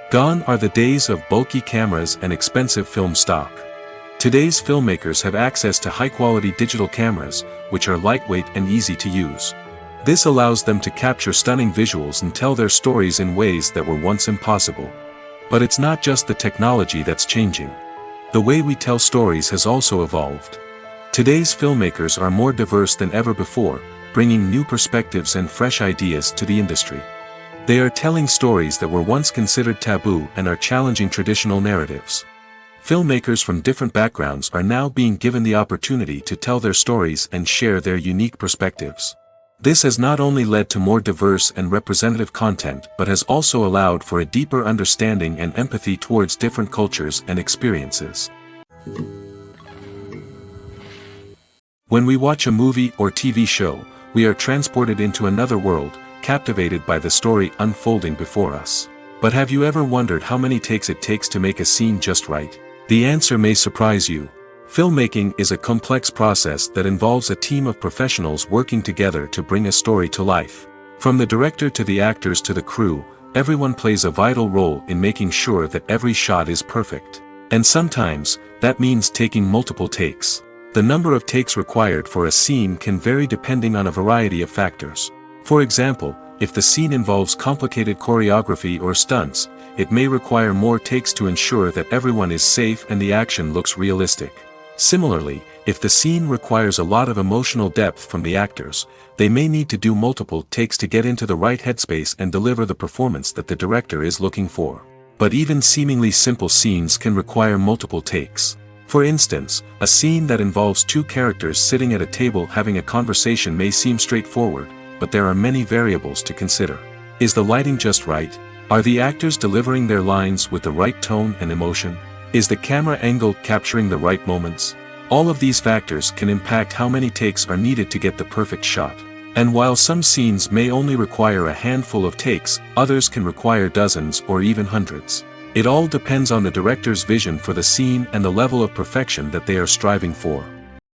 Gone are the days of bulky cameras and expensive film stock. Today's filmmakers have access to high-quality digital cameras, which are lightweight and easy to use. This allows them to capture stunning visuals and tell their stories in ways that were once impossible. But it's not just the technology that's changing. The way we tell stories has also evolved. Today's filmmakers are more diverse than ever before, bringing new perspectives and fresh ideas to the industry. They are telling stories that were once considered taboo and are challenging traditional narratives. Filmmakers from different backgrounds are now being given the opportunity to tell their stories and share their unique perspectives. This has not only led to more diverse and representative content but has also allowed for a deeper understanding and empathy towards different cultures and experiences. When we watch a movie or TV show, we are transported into another world, captivated by the story unfolding before us. But have you ever wondered how many takes it takes to make a scene just right? The answer may surprise you. Filmmaking is a complex process that involves a team of professionals working together to bring a story to life. From the director to the actors to the crew, everyone plays a vital role in making sure that every shot is perfect. And sometimes, that means taking multiple takes. The number of takes required for a scene can vary depending on a variety of factors. For example, if the scene involves complicated choreography or stunts, it may require more takes to ensure that everyone is safe and the action looks realistic. Similarly, if the scene requires a lot of emotional depth from the actors, they may need to do multiple takes to get into the right headspace and deliver the performance that the director is looking for. But even seemingly simple scenes can require multiple takes. For instance, a scene that involves two characters sitting at a table having a conversation may seem straightforward, but there are many variables to consider. Is the lighting just right? Are the actors delivering their lines with the right tone and emotion? Is the camera angle capturing the right moments? All of these factors can impact how many takes are needed to get the perfect shot. And while some scenes may only require a handful of takes, others can require dozens or even hundreds. It all depends on the director's vision for the scene and the level of perfection that they are striving for.